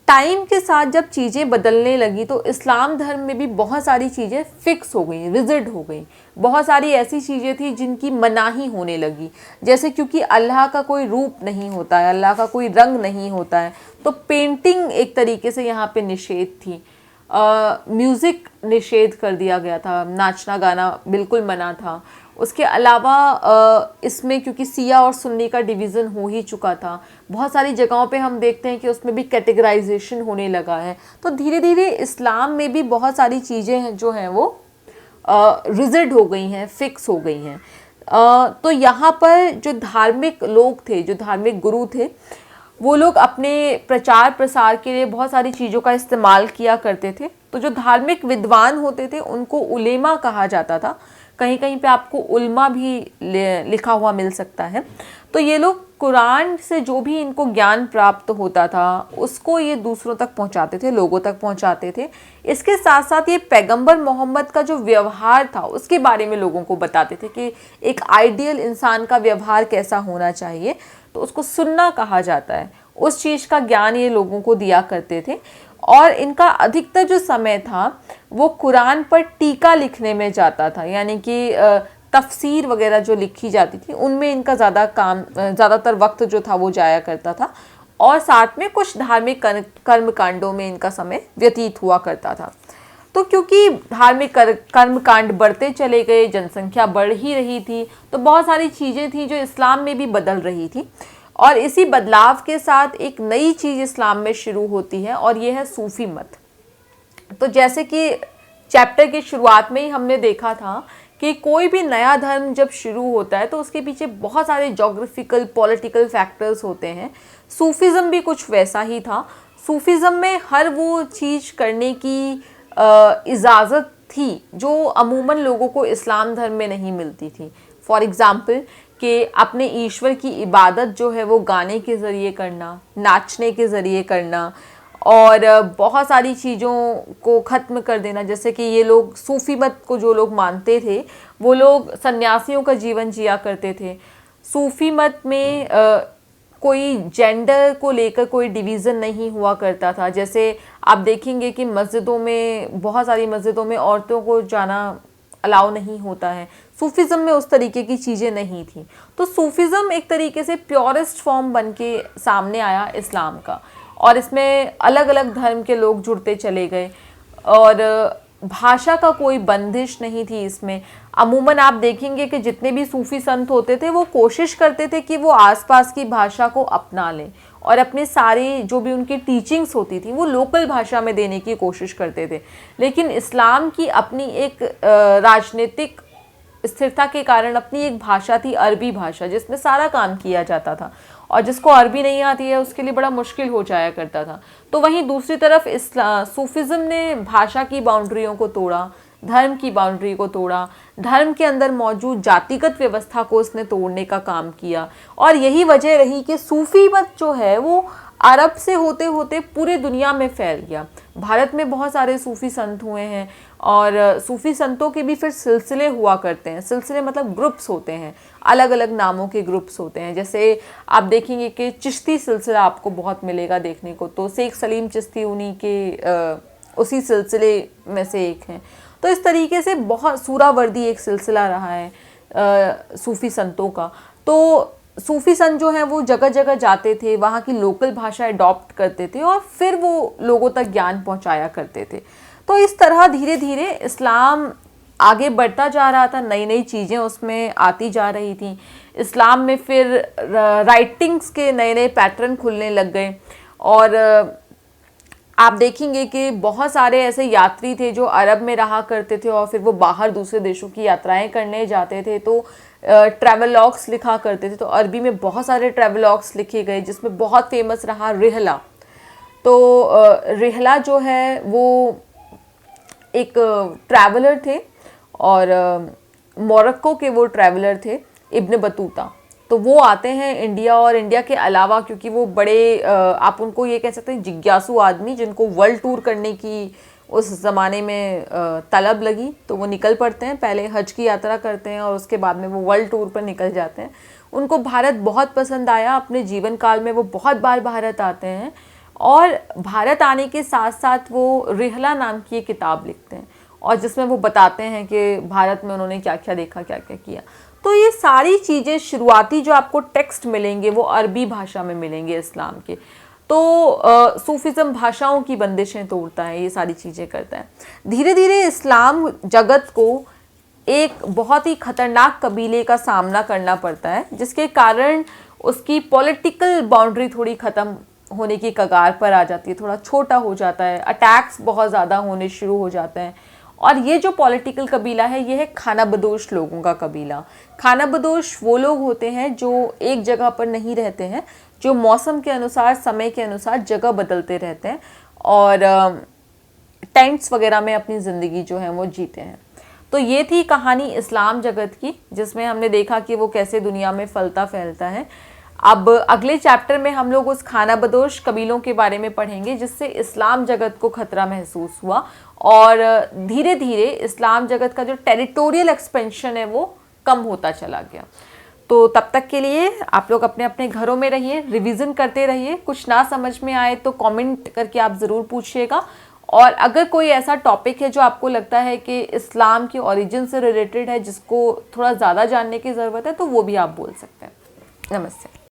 S1: टाइम के साथ जब चीज़ें बदलने लगी तो इस्लाम धर्म में भी बहुत सारी चीज़ें फिक्स हो गई, रिजिड हो गई। बहुत सारी ऐसी चीज़ें थी जिनकी मनाही होने लगी, जैसे क्योंकि अल्लाह का कोई रूप नहीं होता है, अल्लाह का कोई रंग नहीं होता है, तो पेंटिंग एक तरीके से यहाँ पे निषेध थी। म्यूज़िक निषेध कर दिया गया था, नाचना गाना बिल्कुल मना था। उसके अलावा इसमें क्योंकि सिया और सुन्नी का डिवीज़न हो ही चुका था, बहुत सारी जगहों पे हम देखते हैं कि उसमें भी कैटेगराइजेशन होने लगा है। तो धीरे धीरे इस्लाम में भी बहुत सारी चीज़ें हैं जो हैं वो रिजिड हो गई हैं, फिक्स हो गई हैं। तो यहाँ पर जो धार्मिक लोग थे, जो धार्मिक गुरु थे, वो लोग अपने प्रचार प्रसार के लिए बहुत सारी चीज़ों का इस्तेमाल किया करते थे। तो जो धार्मिक विद्वान होते थे उनको उलेमा कहा जाता था, कहीं कहीं पे आपको उल्मा भी लिखा हुआ मिल सकता है। तो ये लोग कुरान से जो भी इनको ज्ञान प्राप्त होता था उसको ये दूसरों तक पहुंचाते थे, लोगों तक पहुंचाते थे। इसके साथ साथ ये पैगंबर मोहम्मद का जो व्यवहार था उसके बारे में लोगों को बताते थे कि एक आइडियल इंसान का व्यवहार कैसा होना चाहिए, तो उसको सुन्ना कहा जाता है। उस चीज़ का ज्ञान ये लोगों को दिया करते थे। और इनका अधिकतर जो समय था वो कुरान पर टीका लिखने में जाता था, यानी कि तफसीर वगैरह जो लिखी जाती थी उनमें इनका ज़्यादातर वक्त जो था वो जाया करता था। और साथ में कुछ धार्मिक कर्म कांडों में इनका समय व्यतीत हुआ करता था। तो क्योंकि धार्मिक कर्म कांड बढ़ते चले गए, जनसंख्या बढ़ ही रही थी, तो बहुत सारी चीज़ें थी जो इस्लाम में भी बदल रही थी। और इसी बदलाव के साथ एक नई चीज़ इस्लाम में शुरू होती है और ये है सूफ़ी मत। तो जैसे कि चैप्टर की शुरुआत में ही हमने देखा था कि कोई भी नया धर्म जब शुरू होता है तो उसके पीछे बहुत सारे जोग्राफिकल पॉलिटिकल फैक्टर्स होते हैं। सूफीज़म भी कुछ वैसा ही था। सूफीज़म में हर वो चीज़ करने की इजाज़त थी जो अमूमन लोगों को इस्लाम धर्म में नहीं मिलती थी। फॉर एग्ज़ाम्पल कि अपने ईश्वर की इबादत जो है वो गाने के ज़रिए करना, नाचने के ज़रिए करना, और बहुत सारी चीज़ों को ख़त्म कर देना। जैसे कि ये लोग सूफ़ी मत को जो लोग मानते थे वो लोग सन्यासियों का जीवन जिया करते थे। सूफ़ी मत में कोई जेंडर को लेकर कोई डिवीज़न नहीं हुआ करता था। जैसे आप देखेंगे कि मस्जिदों में, बहुत सारी मस्जिदों में औरतों को जाना अलाउ नहीं होता है। सूफीज़म में उस तरीके की चीज़ें नहीं थी। तो सूफीज़म एक तरीके से प्योरेस्ट फॉर्म बन के सामने आया इस्लाम का, और इसमें अलग अलग धर्म के लोग जुड़ते चले गए और भाषा का कोई बंदिश नहीं थी इसमें। अमूमन आप देखेंगे कि जितने भी सूफ़ी संत होते थे वो कोशिश करते थे कि वो आसपास की भाषा को अपना लें और अपने सारी जो भी उनकी टीचिंग्स होती थी वो लोकल भाषा में देने की कोशिश करते थे। लेकिन इस्लाम की अपनी एक राजनीतिक स्थिरता के कारण अपनी एक भाषा थी, अरबी भाषा, जिसमें सारा काम किया जाता था, और जिसको अरबी नहीं आती है उसके लिए बड़ा मुश्किल हो जाया करता था। तो वहीं दूसरी तरफ सूफिज़म ने भाषा की बाउंड्रियों को तोड़ा, धर्म की बाउंड्री को तोड़ा, धर्म के अंदर मौजूद जातिगत व्यवस्था को उसने तोड़ने का काम किया। और यही वजह रही कि सूफ़ी मत जो है वो अरब से होते होते पूरे दुनिया में फैल गया। भारत में बहुत सारे सूफ़ी संत हुए हैं और सूफ़ी संतों के भी फिर सिलसिले हुआ करते हैं। सिलसिले मतलब ग्रुप्स होते हैं, अलग अलग नामों के ग्रुप्स होते हैं। जैसे आप देखेंगे कि चिश्ती सिलसिला आपको बहुत मिलेगा देखने को, तो शेख सलीम चिश्ती उन्हीं के उसी सिलसिले में से एक हैं। तो इस तरीके से बहुत सूरावर्दी एक सिलसिला रहा है सूफ़ी संतों का। तो सूफ़ी संत जो हैं वो जगह जगह जाते थे, वहाँ की लोकल भाषा अडॉप्ट करते थे और फिर वो लोगों तक ज्ञान पहुँचाया करते थे। तो इस तरह धीरे धीरे इस्लाम आगे बढ़ता जा रहा था, नई नई चीज़ें उसमें आती जा रही थी। इस्लाम में फिर राइटिंग्स के नए नए पैटर्न खुलने लग गए और आप देखेंगे कि बहुत सारे ऐसे यात्री थे जो अरब में रहा करते थे और फिर वो बाहर दूसरे देशों की यात्राएं करने जाते थे, तो ट्रैवलॉग्स लिखा करते थे। तो अरबी में बहुत सारे ट्रैवलॉग्स लिखे गए जिसमें बहुत फेमस रहा रिहला। तो रिहला जो है वो एक ट्रैवलर थे और मोरक्को के वो ट्रैवलर थे, इब्न बतूता। तो वो आते हैं इंडिया, और इंडिया के अलावा क्योंकि वो बड़े आप उनको ये कह सकते हैं जिज्ञासु आदमी, जिनको वर्ल्ड टूर करने की उस ज़माने में तलब लगी, तो वो निकल पड़ते हैं। पहले हज की यात्रा करते हैं और उसके बाद में वो वर्ल्ड टूर पर निकल जाते हैं। उनको भारत बहुत पसंद आया, अपने जीवन काल में वो बहुत बार भारत आते हैं और भारत आने के साथ साथ वो रिहला नाम की एक किताब लिखते हैं और जिसमें वो बताते हैं कि भारत में उन्होंने क्या क्या देखा, क्या क्या किया। तो ये सारी चीज़ें शुरुआती जो आपको टेक्स्ट मिलेंगे वो अरबी भाषा में मिलेंगे इस्लाम के। तो सूफिज़म भाषाओं की बंदिशें तोड़ता है, ये सारी चीज़ें करता है। धीरे धीरे इस्लाम जगत को एक बहुत ही खतरनाक कबीले का सामना करना पड़ता है, जिसके कारण उसकी पॉलिटिकल बाउंड्री थोड़ी ख़त्म होने की कगार पर आ जाती है, थोड़ा छोटा हो जाता है, अटैक्स बहुत ज़्यादा होने शुरू हो जाते हैं। और ये जो पॉलिटिकल कबीला है ये है खाना बदोश लोगों का कबीला। खाना बदोश वो लोग होते हैं जो एक जगह पर नहीं रहते हैं, जो मौसम के अनुसार, समय के अनुसार जगह बदलते रहते हैं और टेंट्स वगैरह में अपनी ज़िंदगी जो है वो जीते हैं। तो ये थी कहानी इस्लाम जगत की, जिसमें हमने देखा कि वो कैसे दुनिया में फलता फैलता है। अब अगले चैप्टर में हम लोग उस खाना बदोश कबीलों के बारे में पढ़ेंगे जिससे इस्लाम जगत को खतरा महसूस हुआ और धीरे धीरे इस्लाम जगत का जो टेरिटोरियल एक्सपेंशन है वो कम होता चला गया। तो तब तक के लिए आप लोग अपने अपने घरों में रहिए, रिवीजन करते रहिए। कुछ ना समझ में आए तो कमेंट करके आप ज़रूर पूछिएगा। और अगर कोई ऐसा टॉपिक है जो आपको लगता है कि इस्लाम की ओरिजिन से रिलेटेड है, जिसको थोड़ा ज़्यादा जानने की ज़रूरत है, तो वो भी आप बोल सकते हैं। नमस्ते।